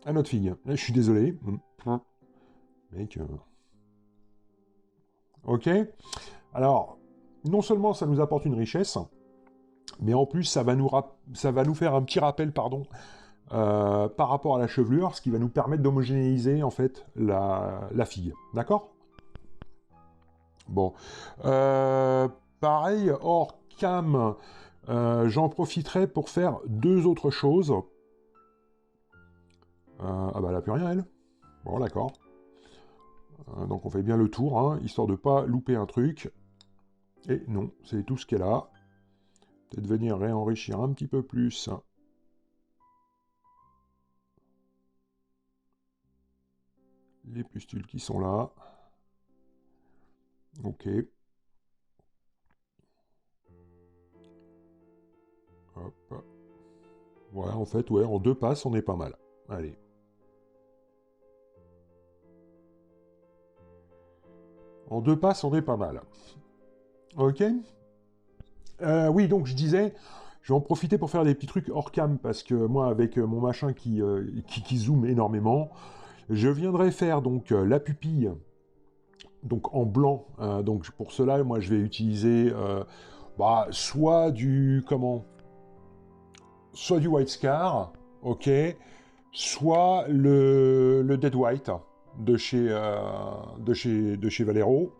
À notre fille. Je suis désolé. Mec. Ok. Alors, non seulement ça nous apporte une richesse, mais en plus ça va nous faire un petit rappel, pardon, par rapport à la chevelure, ce qui va nous permettre d'homogénéiser en fait la figue. D'accord ? Bon. Pareil, hors cam, j'en profiterai pour faire deux autres choses. Elle n'a plus rien, elle. Bon, d'accord. Donc on fait bien le tour, hein, histoire de ne pas louper un truc. Et non, c'est tout ce qu'elle a. Peut-être venir réenrichir un petit peu plus. Les pustules qui sont là. Ok. Hop. Ouais, en fait, ouais, en deux passes, on est pas mal. Allez. En deux passes, on est pas mal. Ok. Oui, donc je disais, je vais en profiter pour faire des petits trucs hors cam, parce que moi, avec mon machin qui zoome énormément, je viendrai faire donc la pupille, donc en blanc. Donc pour cela, moi, je vais utiliser soit soit du White Scar, ok, soit le Dead White de chez Valero.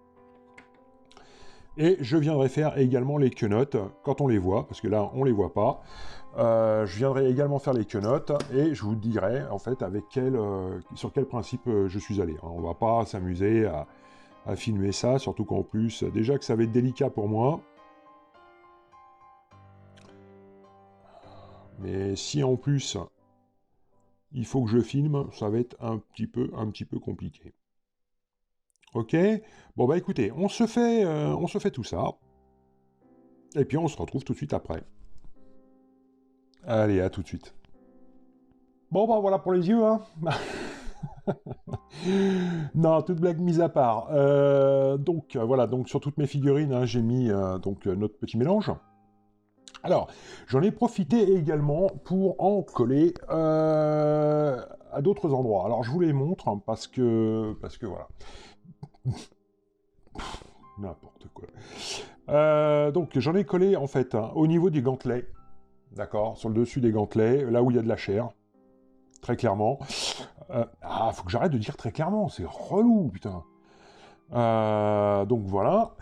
Et je viendrai faire également les quenottes quand on les voit, parce que là on les voit pas. Je viendrai également faire les quenottes et je vous dirai en fait sur quel principe je suis allé. On va pas s'amuser à filmer ça, surtout qu'en plus, déjà que ça va être délicat pour moi. Mais si en plus il faut que je filme, ça va être un petit peu compliqué. Ok. Bon bah écoutez, on se fait tout ça. Et puis on se retrouve tout de suite après. Allez, à tout de suite. Bon bah voilà pour les yeux, hein. Non, toute blague mise à part. Voilà, donc sur toutes mes figurines, hein, j'ai mis notre petit mélange. Alors, j'en ai profité également pour en coller à d'autres endroits. Alors je vous les montre, hein, parce que voilà. N'importe quoi. Donc j'en ai collé en fait, hein, au niveau des gantelets. D'accord, sur le dessus des gantelets, là où il y a de la chair. Très clairement. Faut que j'arrête de dire très clairement, c'est relou, putain. Donc voilà.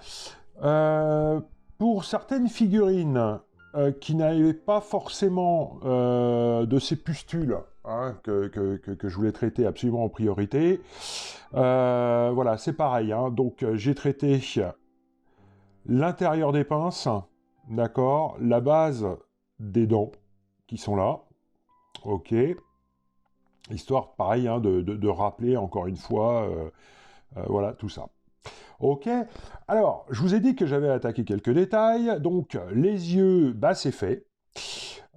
Pour certaines figurines qui n'avaient pas forcément de ces pustules, hein, que je voulais traiter absolument en priorité, voilà, c'est pareil. Hein. Donc j'ai traité l'intérieur des pinces, d'accord, la base des dents qui sont là, ok. Histoire, pareil, hein, de rappeler encore une fois, voilà, tout ça. Ok, alors, je vous ai dit que j'avais attaqué quelques détails, donc les yeux, bah c'est fait.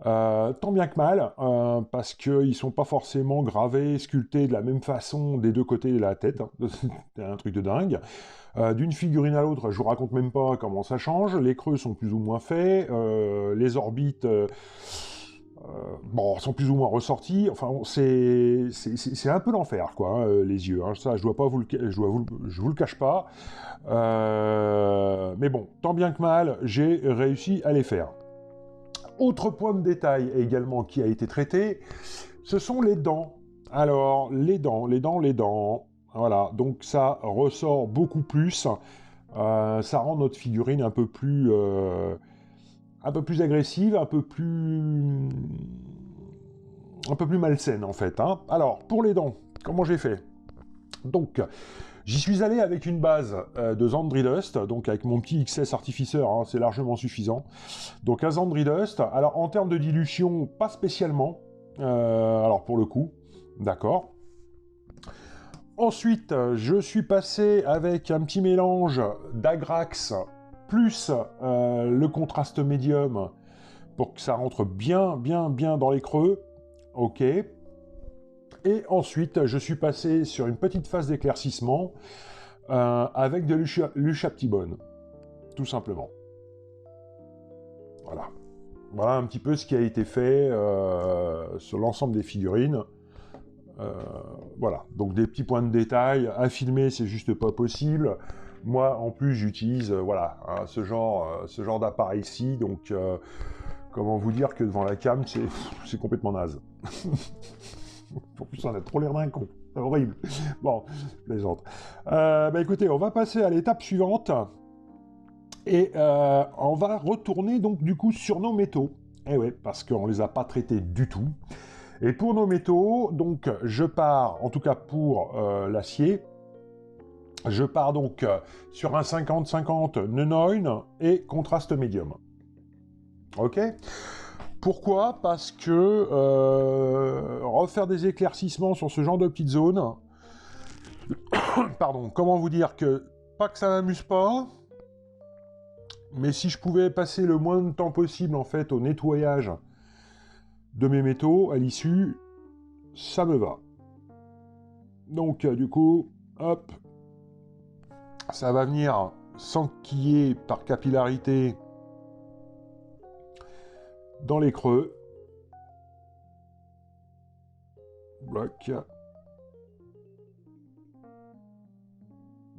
Tant bien que mal, parce qu'ils sont pas forcément gravés, sculptés de la même façon des deux côtés de la tête, hein. C'est un truc de dingue. D'une figurine à l'autre, je vous raconte même pas comment ça change. Les creux sont plus ou moins faits, les orbites, bon, sont plus ou moins ressortis. Enfin, c'est un peu l'enfer, quoi, hein, les yeux, hein. Ça, je dois pas vous le, je vous le cache pas. Mais bon, tant bien que mal, j'ai réussi à les faire. Autre point de détail également qui a été traité, ce sont les dents. Alors, les dents. Voilà, donc ça ressort beaucoup plus. Ça rend notre figurine un peu plus agressive, un peu plus malsaine en fait, hein. Alors, pour les dents, comment j'ai fait? Donc, j'y suis allé avec une base de Zandridust, donc avec mon petit XS Artificer, hein, c'est largement suffisant. Donc un Zandridust, alors en termes de dilution, pas spécialement, alors pour le coup, d'accord. Ensuite, je suis passé avec un petit mélange d'Agrax plus le contraste médium pour que ça rentre bien dans les creux. Ok. Et ensuite, je suis passé sur une petite phase d'éclaircissement avec de l'Ushaptibone, tout simplement. Voilà. Voilà un petit peu ce qui a été fait sur l'ensemble des figurines. Voilà, donc des petits points de détail. À filmer, c'est juste pas possible. Moi, en plus, j'utilise voilà, hein, ce genre d'appareil-ci, donc comment vous dire que devant la cam, c'est complètement naze. En plus, on a trop l'air d'un con. C'est horrible. Bon, je plaisante. Bah écoutez, on va passer à l'étape suivante. Et on va retourner donc du coup sur nos métaux. Eh ouais, parce qu'on les a pas traités du tout. Et pour nos métaux, donc je pars, en tout cas pour l'acier, je pars donc sur un 50-50 Nunoin et contraste médium. Ok? Pourquoi? Parce que refaire des éclaircissements sur ce genre de petites zones, pardon, comment vous dire que, pas que ça m'amuse pas, mais si je pouvais passer le moins de temps possible en fait au nettoyage de mes métaux à l'issue, ça me va. Donc du coup, hop, ça va venir s'enquiller par capillarité dans les creux. Bloc.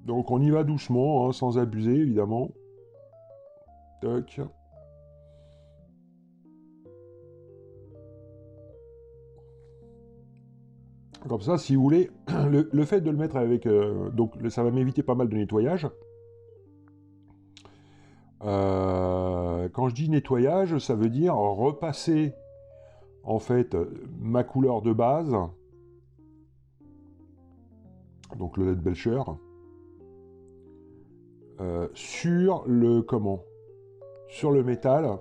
Donc on y va doucement, hein, sans abuser évidemment. Toc. Comme ça, si vous voulez, le fait de le mettre avec... donc ça va m'éviter pas mal de nettoyage. Quand je dis nettoyage, ça veut dire repasser en fait ma couleur de base, donc le LED Belcher, sur le sur le métal,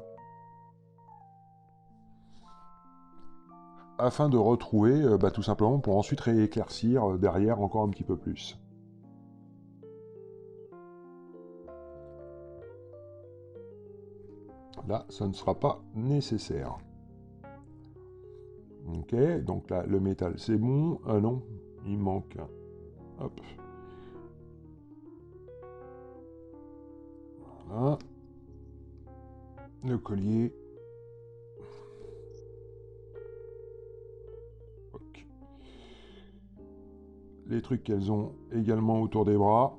afin de retrouver tout simplement pour ensuite rééclaircir derrière encore un petit peu plus. Là, ça ne sera pas nécessaire. Ok, donc là, le métal, c'est bon. Ah non, il manque. Hop. Voilà. Le collier. Ok. Les trucs qu'elles ont également autour des bras.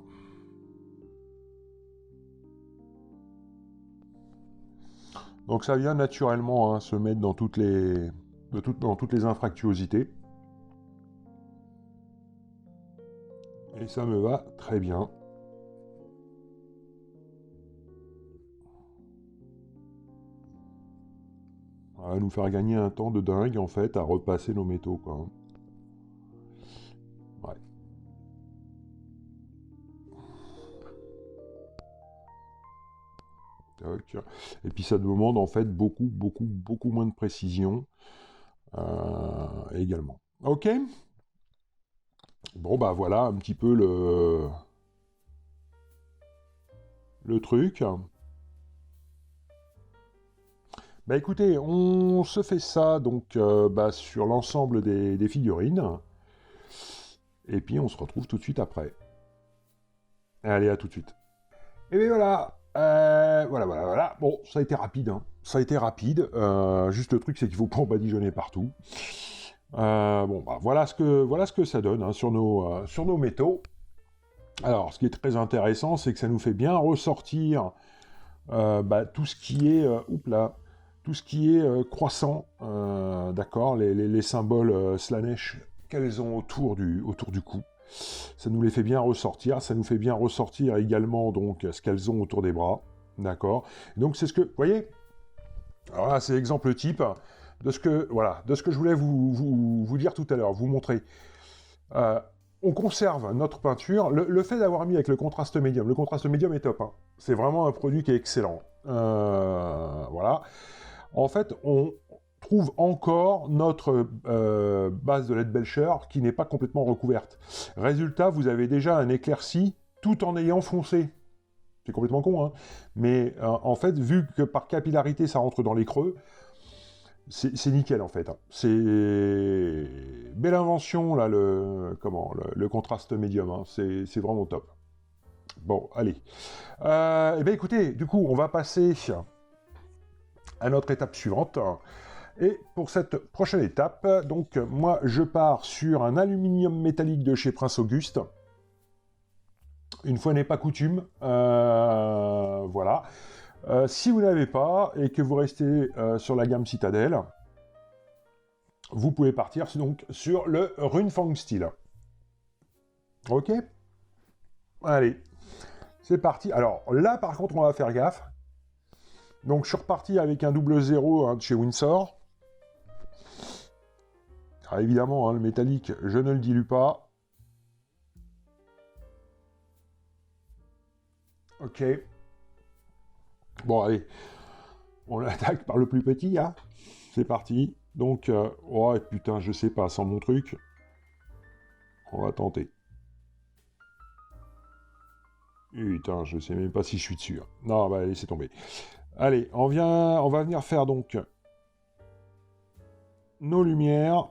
Donc ça vient naturellement hein, se mettre dans toutes les infractuosités. Et ça me va très bien. Ça va nous faire gagner un temps de dingue en fait à repasser nos métaux quoi. Ouais. Et puis ça demande en fait beaucoup moins de précision également. Ok. Bon bah voilà un petit peu le truc. Bah écoutez, on se fait ça donc sur l'ensemble des figurines. Et puis on se retrouve tout de suite après. Allez, à tout de suite. Et bien voilà, voilà. Bon, ça a été rapide, hein. Ça a été rapide. Juste le truc, c'est qu'il faut pas badigeonner partout. Voilà ce que ça donne hein, sur nos métaux. Alors, ce qui est très intéressant, c'est que ça nous fait bien ressortir tout ce qui est, tout ce qui est croissant, d'accord, les symboles Slanesh qu'elles ont autour du cou. Ça nous les fait bien ressortir. Ça nous fait bien ressortir également donc ce qu'elles ont autour des bras, d'accord. Donc c'est ce que, vous voyez. Alors là, c'est l'exemple type de ce que, voilà, de ce que je voulais vous dire tout à l'heure, vous montrer. Euh, on conserve notre peinture. Le fait d'avoir mis avec le contraste médium est top. Hein. C'est vraiment un produit qui est excellent. Voilà. En fait, on trouve encore notre base de LED Belcher qui n'est pas complètement recouverte. Résultat, vous avez déjà un éclairci tout en ayant foncé. C'est complètement con, hein. Mais en fait, vu que par capillarité, ça rentre dans les creux, c'est nickel en fait. Hein. C'est belle invention là, le contraste médium. Hein. C'est vraiment top. Bon, allez. Eh bien écoutez, du coup, on va passer à notre étape suivante. Et pour cette prochaine étape, donc moi je pars sur un aluminium métallique de chez Prince Auguste. Une fois n'est pas coutume, voilà. Si vous n'avez pas et que vous restez sur la gamme Citadel, vous pouvez partir donc sur le Runefang Steel. Ok. Allez, c'est parti. Alors là par contre on va faire gaffe. Donc je suis reparti avec un double zéro hein, de chez Windsor. Alors, évidemment, hein, le métallique, je ne le dilue pas. Ok. Bon, allez. On l'attaque par le plus petit, hein. C'est parti. Donc, oh putain, je sais pas, sans mon truc. On va tenter. Putain, je sais même pas si je suis dessus. Hein. Non, bah laissez tomber. Allez, on va venir faire donc nos lumières.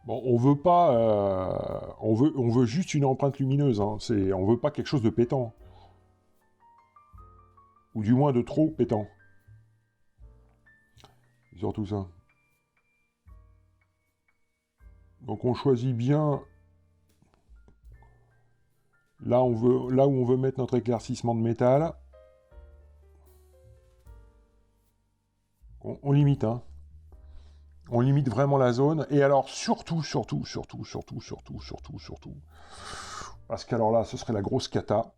Bon, on veut pas, on veut juste une empreinte lumineuse. Hein. On veut pas quelque chose de pétant, ou du moins de trop pétant. C'est surtout ça. Donc on choisit bien là où on veut mettre notre éclaircissement de métal. On limite, hein. On limite vraiment la zone. Et alors surtout, parce qu'alors là, ce serait la grosse cata.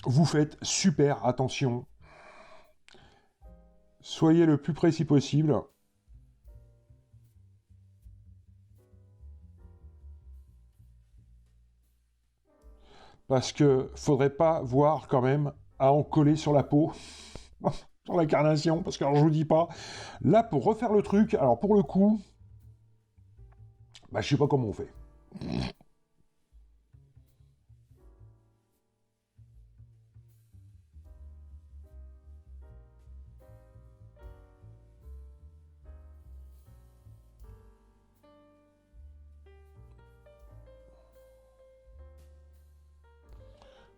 Vous faites super attention. Soyez le plus précis possible. Parce que faudrait pas voir quand même à en coller sur la peau, sur l'incarnation, parce que alors, je vous dis pas. Là, pour refaire le truc, alors pour le coup, je sais pas comment on fait.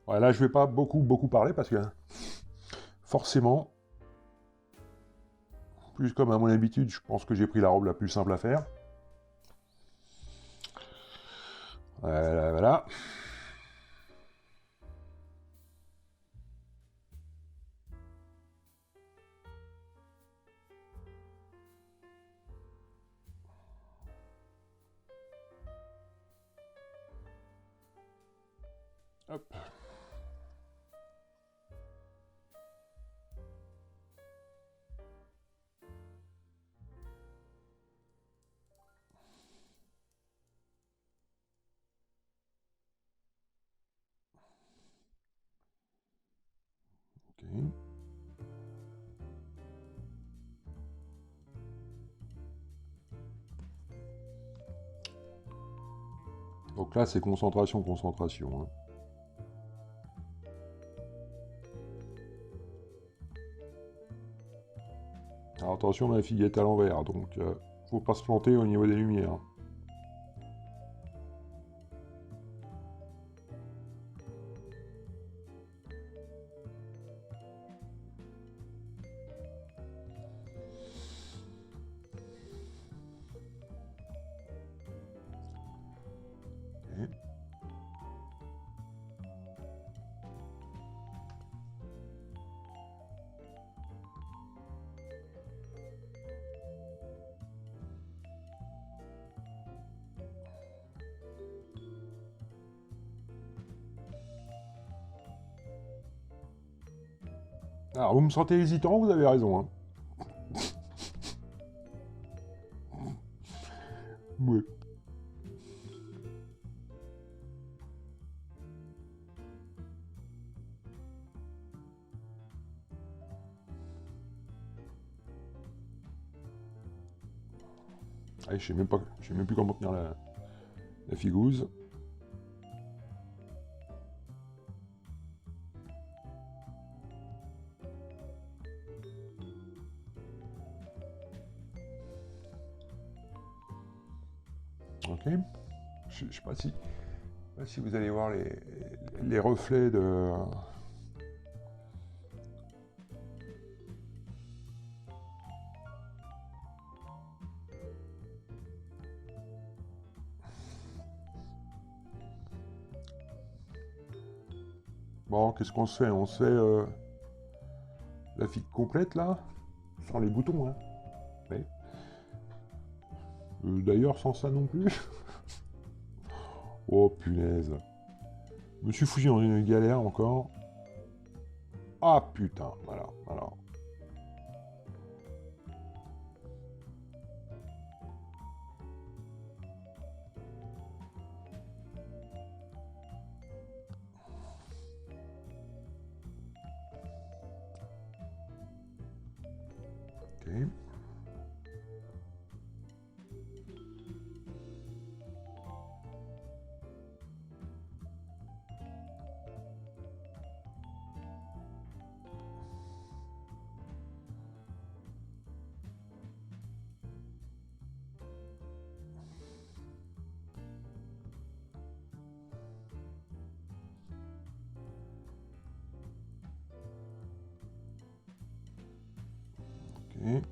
Ouais, là, je vais pas beaucoup parler parce que forcément, plus comme à mon habitude, je pense que j'ai pris la robe la plus simple à faire. Voilà. Hop. Ok. Donc là, c'est concentration, concentration. Hein. Alors attention, ma fille est à l'envers, donc faut pas se planter au niveau des lumières. Alors, vous me sentez hésitant, vous avez raison. Hein. Ouais. Allez, je sais même plus comment tenir la figouze. Ok. Je sais pas si vous allez voir les reflets de... Bon, qu'est-ce qu'on se fait? On se fait la figue complète, là, sans les boutons, hein. Ouais. D'ailleurs, sans ça non plus. Oh, punaise. Je me suis foutu dans une galère, encore. Ah, putain, voilà, voilà. Ok. Ok.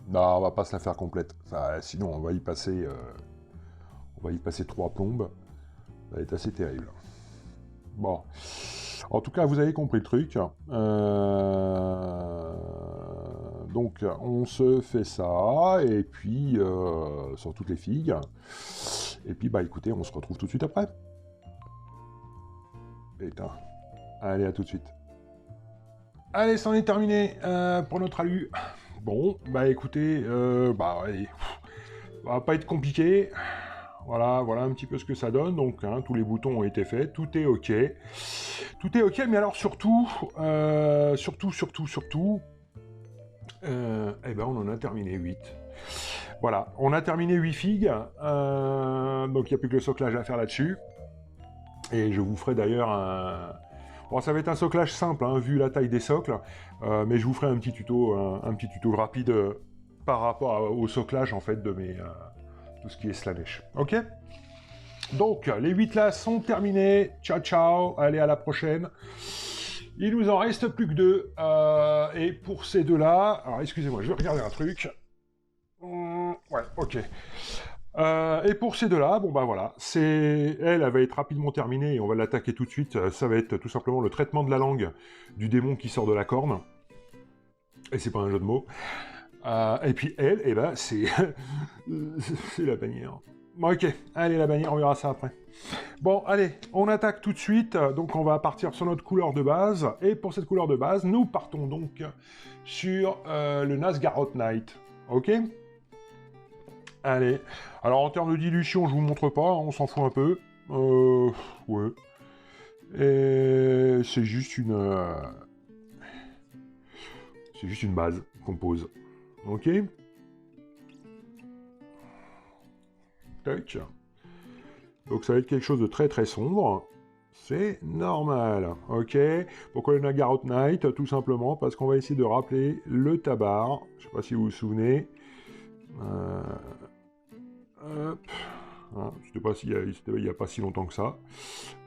Non, on va pas se la faire complète. Ça, sinon, on va y passer 3 plombes. Ça va être assez terrible. Bon. En tout cas, vous avez compris le truc. Donc, on se fait ça, et puis, sur toutes les figues. Et puis, bah écoutez, on se retrouve tout de suite après. Putain. Allez, à tout de suite. Allez, c'en est terminé pour notre alu. Bon, bah écoutez, allez, ça va pas être compliqué. Voilà un petit peu ce que ça donne. Donc, hein, tous les boutons ont été faits, tout est ok. Tout est ok, mais alors surtout, eh ben on en a terminé 8. Voilà, on a terminé 8 figues. Donc il n'y a plus que le soclage à faire là-dessus. Et je vous ferai d'ailleurs un... Bon, ça va être un soclage simple, hein, vu la taille des socles, mais je vous ferai un petit tuto rapide par rapport au soclage, en fait, de mes... tout ce qui est Slanesh. Ok? Donc, les 8 là sont terminés. Ciao, ciao. Allez, à la prochaine. Il nous en reste plus que 2. Et pour ces 2 là... Alors, excusez-moi, je vais regarder un truc. Ouais, ok. Et pour ces 2 là, bon bah voilà, elle va être rapidement terminée et on va l'attaquer tout de suite. Ça va être tout simplement le traitement de la langue du démon qui sort de la corne. Et c'est pas un jeu de mots. Et puis elle, eh ben c'est c'est la bannière. Bon, ok, allez la bannière, on verra ça après. Bon, allez, on attaque tout de suite. Donc on va partir sur notre couleur de base. Et pour cette couleur de base, nous partons donc sur le Nazgaroth Knight. Ok? Allez. Alors en termes de dilution, je vous montre pas, on s'en fout un peu. Ouais. Et c'est juste une base qu'on pose. Ok. tac. Donc ça va être quelque chose de très très sombre. C'est normal, ok. Pourquoi le Nagarot Night? Tout simplement parce qu'on va essayer de rappeler le tabar. Je sais pas si vous vous souvenez. Hop. Hein, c'était pas il y a pas si longtemps que ça.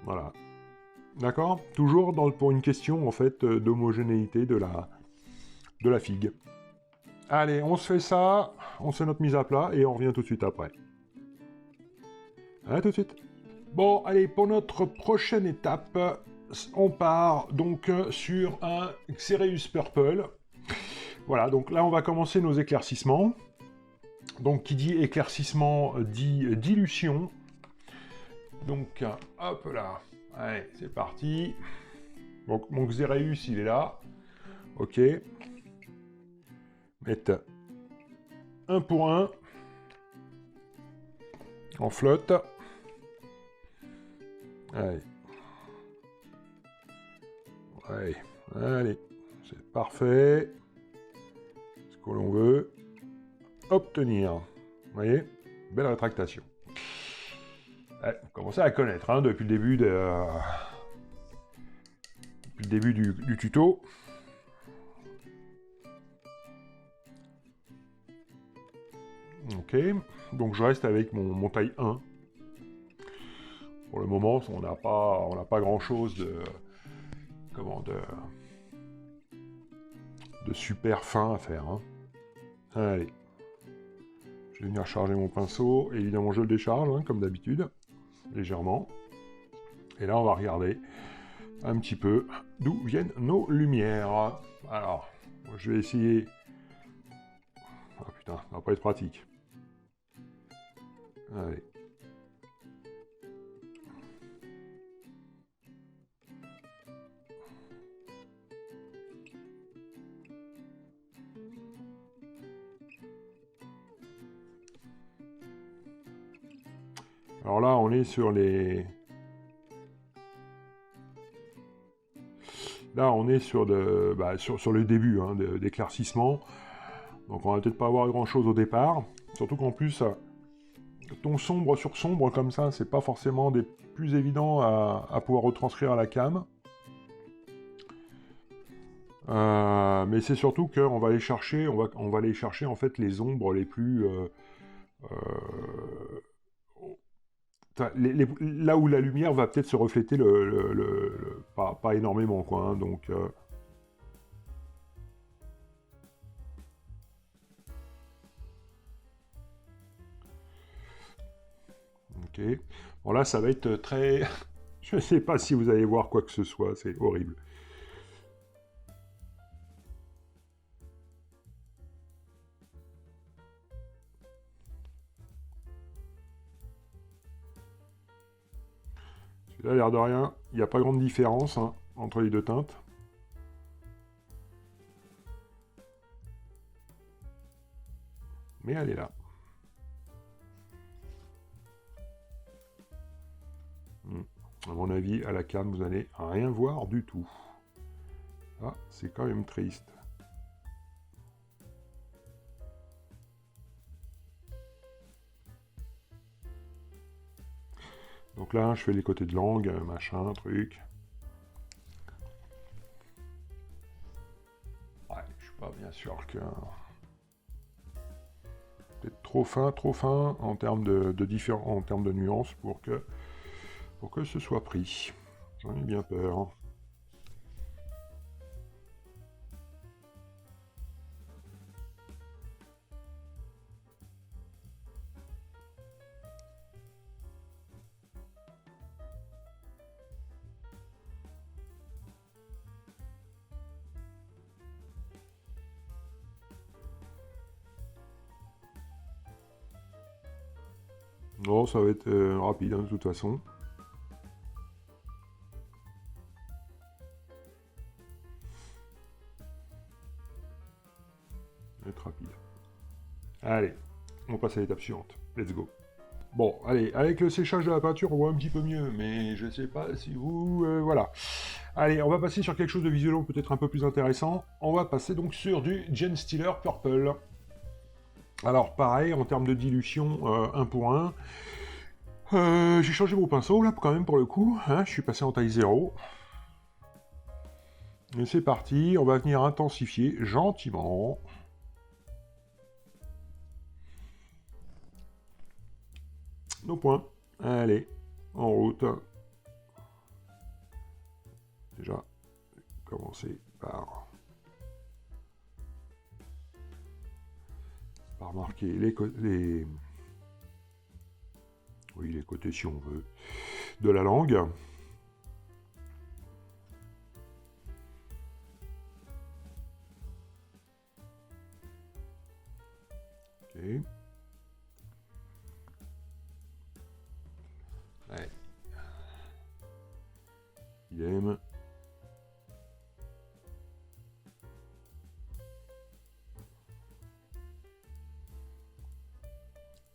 Voilà. D'accord. Toujours pour une question en fait d'homogénéité de la figue. Allez, on se fait ça, on se fait notre mise à plat et on revient tout de suite après. À tout de suite. Bon, allez, pour notre prochaine étape, on part donc sur un Xereus Purple. Voilà, donc là on va commencer nos éclaircissements. Donc qui dit éclaircissement dit dilution. Donc hop là, allez, c'est parti. Donc mon Xereus il est là. Ok. Mettre un pour un en flotte. Allez. Allez, allez, c'est parfait. Ce que l'on veut obtenir. Vous voyez? Belle rétractation. Ouais, vous commencez à connaître hein, depuis le début du tuto. Ok, donc je reste avec mon taille 1. Pour le moment, on n'a pas grand chose de super fin à faire. Hein. Allez. Je vais venir charger mon pinceau. Évidemment, je le décharge, hein, comme d'habitude. Légèrement. Et là, on va regarder un petit peu d'où viennent nos lumières. Alors, je vais essayer... Ah putain, ça va pas être pratique. Allez. Alors là, on est sur les... Là, on est sur le début hein, d'éclaircissement. Donc on va peut-être pas avoir grand-chose au départ. Surtout qu'en plus, ton sombre sur sombre comme ça, c'est pas forcément des plus évidents à pouvoir retranscrire à la cam. Mais c'est surtout qu'on va aller chercher, on va aller chercher en fait les ombres les plus... là où la lumière va peut-être se refléter pas énormément, quoi. Hein, donc... Ok. Bon là, ça va être très... Je ne sais pas si vous allez voir quoi que ce soit, c'est horrible. Là, l'air de rien, il n'y a pas grande différence hein, entre les deux teintes. Mais elle est là. À mon avis, à la cam, vous n'allez rien voir du tout. Ah, c'est quand même triste. Donc là, je fais les côtés de langue, machin, truc. Ouais, je suis pas bien sûr que... Peut-être trop fin en termes en termes de nuances pour que ce soit pris. J'en ai bien peur. Non, ça va être rapide hein, de toute façon. Ça va être rapide. Allez, on passe à l'étape suivante. Let's go. Bon, allez, avec le séchage de la peinture, on voit un petit peu mieux, mais je sais pas si vous... voilà. Allez, on va passer sur quelque chose de visuellement peut-être un peu plus intéressant. On va passer donc sur du Genestealer Purple. Alors pareil, en termes de dilution, 1 pour 1. J'ai changé mon pinceau là quand même pour le coup, hein, je suis passé en taille 0. Et c'est parti, on va venir intensifier gentiment. Nos points. Allez, en route. Déjà, commencer par marquer les côtés si on veut de la langue. Ok. Ouais. Idem.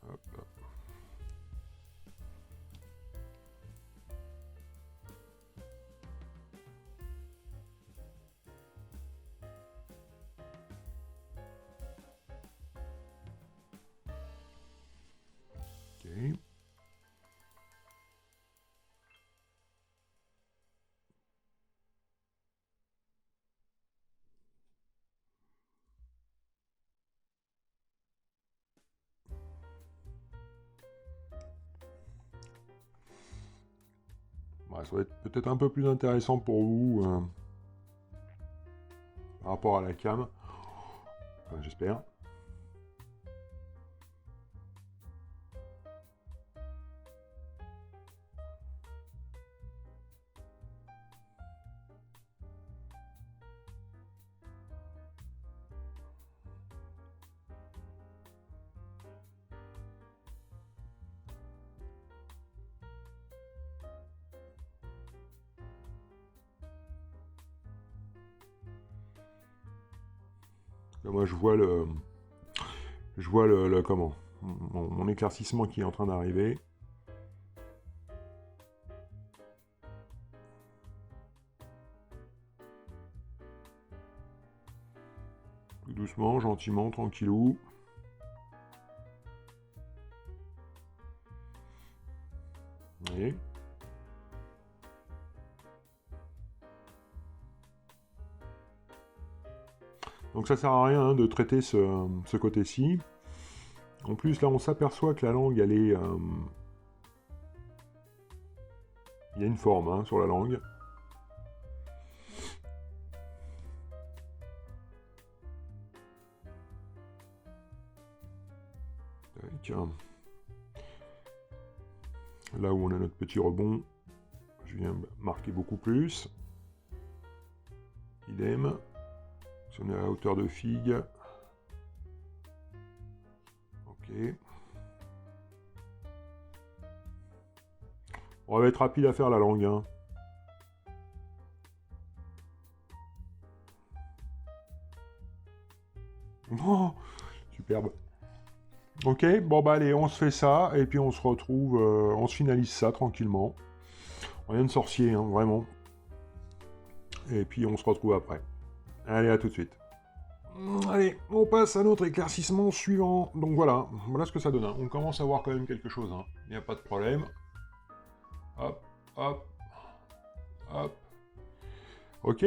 Hop là. Ok. Ouais, ça va être peut-être un peu plus intéressant pour vous par rapport à la cam. Enfin, j'espère. Là, moi, je vois le comment, mon éclaircissement qui est en train d'arriver. Tout doucement, gentiment, tranquillou. Vous voyez ? Donc ça sert à rien hein, de traiter ce côté-ci. En plus, là, on s'aperçoit que la langue, elle est... il y a une forme hein, sur la langue. Tac. Là où on a notre petit rebond, je viens marquer beaucoup plus. Idem. Si on est à la hauteur de figue. Ok. On va être rapide à faire la langue. Hein. Oh, superbe. Ok, bon bah allez, on se fait ça, et puis on se retrouve, on se finalise ça tranquillement. Rien de sorcier, hein, vraiment. Et puis on se retrouve après. Allez, à tout de suite. Allez, on passe à notre éclaircissement suivant. Donc voilà, voilà ce que ça donne. Hein. On commence à voir quand même quelque chose. Hein. Il n'y a pas de problème. Hop, hop, hop. Ok.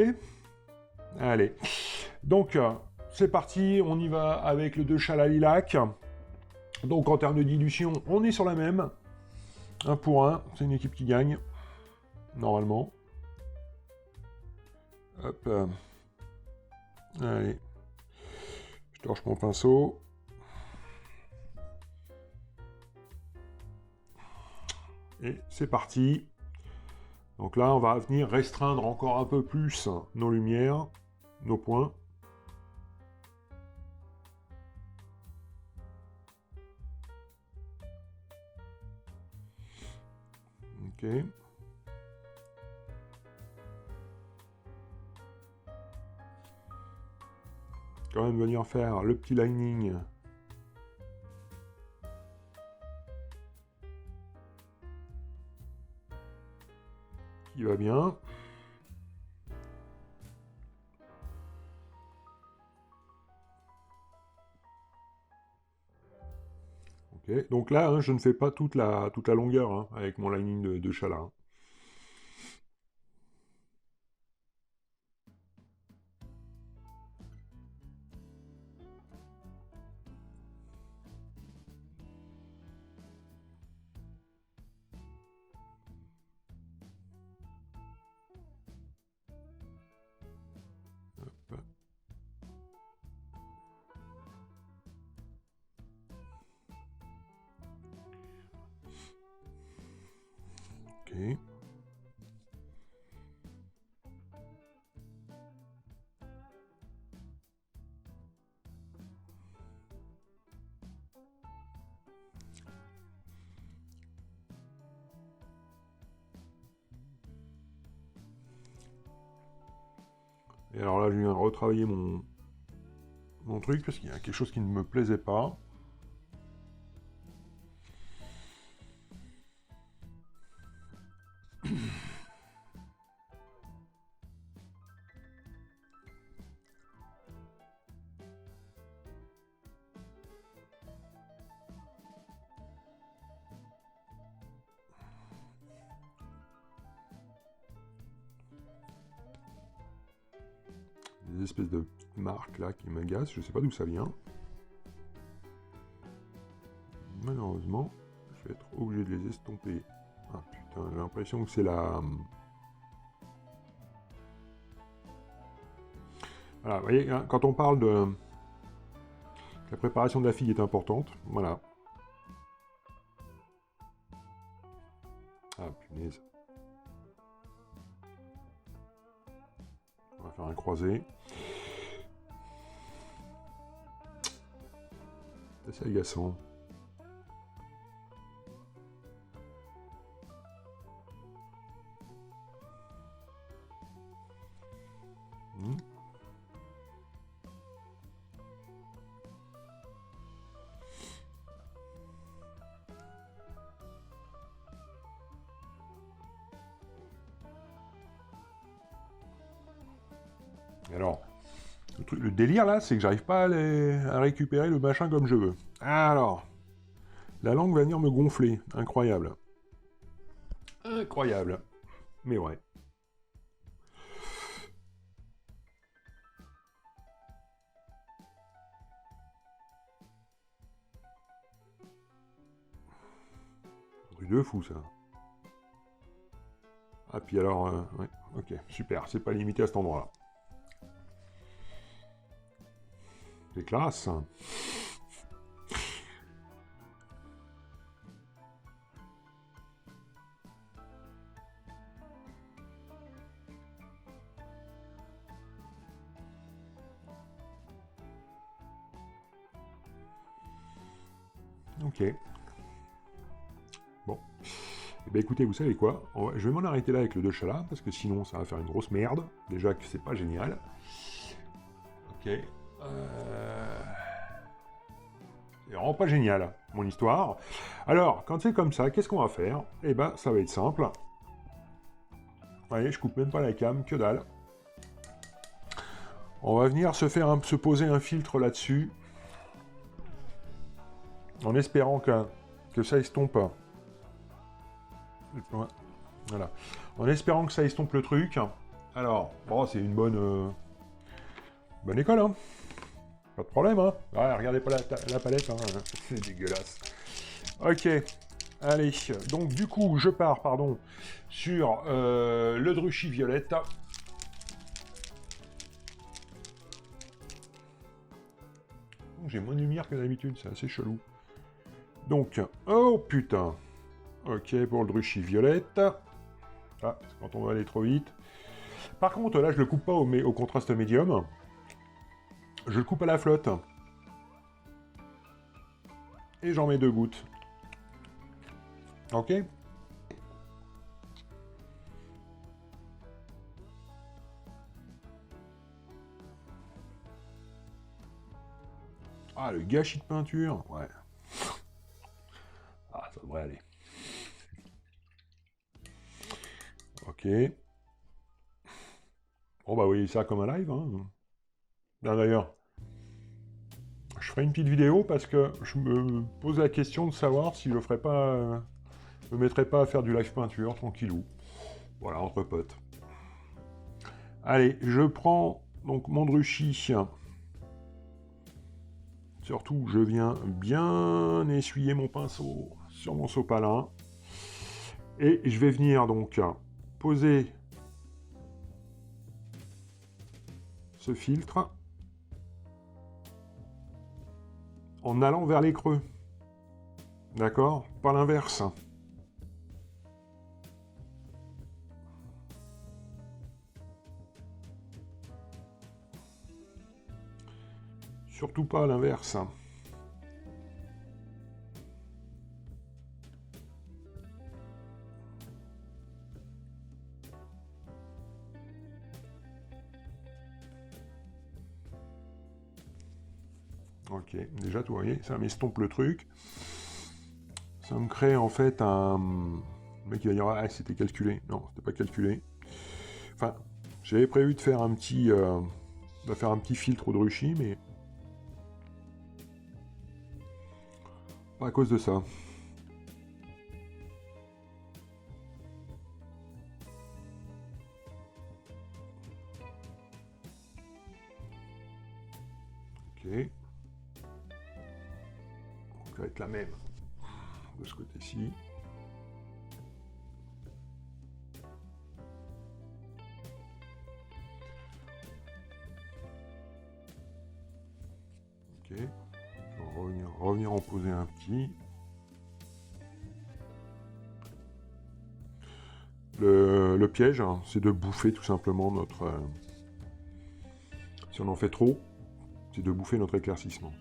Allez. Donc, c'est parti. On y va avec le 2 Chalalilac. Donc en termes de dilution, on est sur la même. 1 pour 1. C'est une équipe qui gagne. Normalement. Hop. Allez. Je torche mon pinceau. Et c'est parti. Donc là, on va venir restreindre encore un peu plus nos lumières, nos points. Ok. Quand même venir faire le petit lining. Qui va bien. Ok. Donc là, hein, je ne fais pas toute la longueur hein, avec mon lining de chat là, hein. Hop. Ok. Et alors là, je viens de retravailler mon truc parce qu'il y a quelque chose qui ne me plaisait pas. Des espèces de petites marques là qui m'agacent, je sais pas d'où ça vient. Malheureusement, je vais être obligé de les estomper. Ah putain, j'ai l'impression que c'est la... Voilà, vous voyez, hein, quand on parle de... La préparation de la figue est importante, voilà. Ah punaise. On va faire un croisé. C'est assez agaçant. Hmm. Alors, le délire là, c'est que j'arrive pas à récupérer le machin comme je veux. Alors, la langue va venir me gonfler. Incroyable. Incroyable. Mais ouais. Un truc de fou ça. Ah puis alors, ouais, ok, super, c'est pas limité à cet endroit-là. C'est classe. Ok. Bon. Eh bien écoutez, vous savez quoi? Je vais m'en arrêter là avec le 2 chala, parce que sinon ça va faire une grosse merde. Déjà que c'est pas génial. Ok. C'est vraiment pas génial, mon histoire. Alors, quand c'est comme ça, qu'est-ce qu'on va faire? Eh ben, ça va être simple. Vous voyez, je coupe même pas la cam, que dalle. On va venir se poser un filtre là-dessus, en espérant que ça estompe. Voilà. En espérant que ça estompe le truc. Alors, bon, c'est une bonne école, hein. Pas de problème, hein. Ouais, regardez pas la palette, hein. C'est dégueulasse. Ok. Allez, donc du coup, je pars, pardon, sur le Druchy Violette. J'ai moins de lumière que d'habitude, c'est assez chelou. Donc, oh putain. Ok, pour le Druchy Violette. Ah, quand on va aller trop vite. Par contre, là, je le coupe pas au contraste médium. Je le coupe à la flotte. Et j'en mets 2 gouttes. Ok? Ah, le gâchis de peinture. Ouais. Ah, ça devrait aller. Ok. Bon, bah oui, ça comme un live, hein. D'ailleurs, je je ferai une petite vidéo parce que je me pose la question de savoir si je me mettrais pas à faire du live peinture tranquillou. Voilà, entre potes. Allez, je prends donc mon druchi. Surtout, je viens bien essuyer mon pinceau sur mon sopalin. Et je vais venir donc poser ce filtre en allant vers les creux. D'accord? Pas l'inverse. Surtout pas l'inverse. Ok, déjà, tu voyez, ça m'estompe le truc. Ça me crée en fait un... Le mec il va dire, ah, c'était calculé. Non, c'était pas calculé. Enfin, j'avais prévu de faire un petit... filtre au druchi, mais... Pas à cause de ça. Ok. Donc, ça va être la même de ce côté-ci. Ok. Je vais revenir en poser un petit. Le piège, hein, c'est de bouffer tout simplement notre... si on en fait trop, c'est de bouffer notre éclaircissement.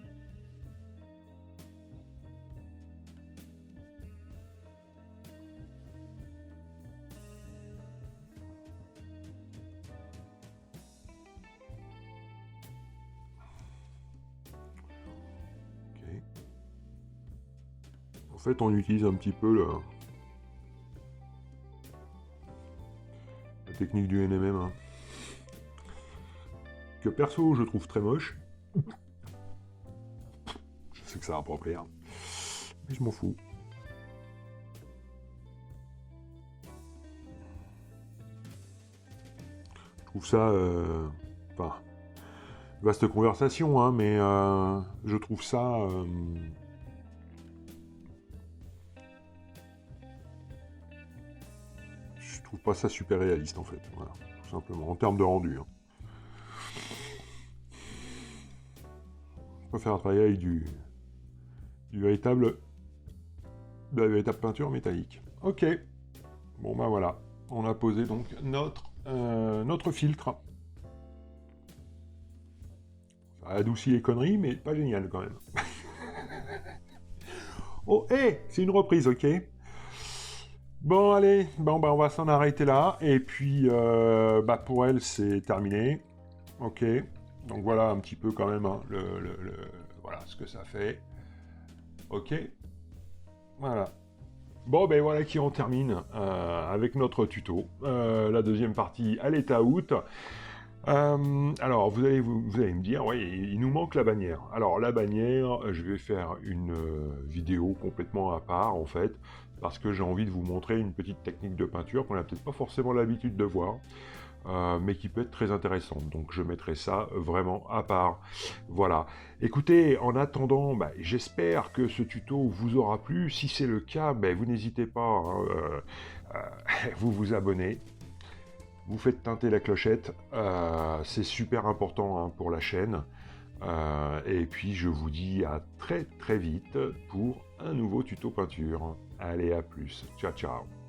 Ok. En fait, on utilise un petit peu la technique du NMM, hein, que perso je trouve très moche. Je sais que ça va pas plaire, mais je m'en fous. Je trouve ça... Enfin, vaste conversation, hein, mais je trouve ça... je trouve pas ça super réaliste, en fait. Voilà, tout simplement, en termes de rendu. Hein. Je préfère travailler avec de la véritable peinture métallique. Ok. Bon, ben voilà. On a posé donc notre filtre. Ça adoucit les conneries, mais pas génial quand même. Oh, hé, c'est une reprise, ok. Bon, allez, bon, bah, on va s'en arrêter là. Et puis, pour elle, c'est terminé. Ok. Donc voilà un petit peu quand même hein, voilà ce que ça fait. Ok. Voilà. Bon, ben voilà qui en termine avec notre tuto. La deuxième partie à l'état out. Alors, vous allez me dire, oui, il nous manque la bannière. Alors, la bannière, je vais faire une vidéo complètement à part, en fait, parce que j'ai envie de vous montrer une petite technique de peinture qu'on n'a peut-être pas forcément l'habitude de voir, mais qui peut être très intéressante. Donc, je mettrai ça vraiment à part. Voilà. Écoutez, en attendant, j'espère que ce tuto vous aura plu. Si c'est le cas, vous n'hésitez pas, hein, vous vous abonnez. Vous faites teinter la clochette, c'est super important hein, pour la chaîne. Et puis je vous dis à très très vite pour un nouveau tuto peinture. Allez, à plus. Ciao, ciao.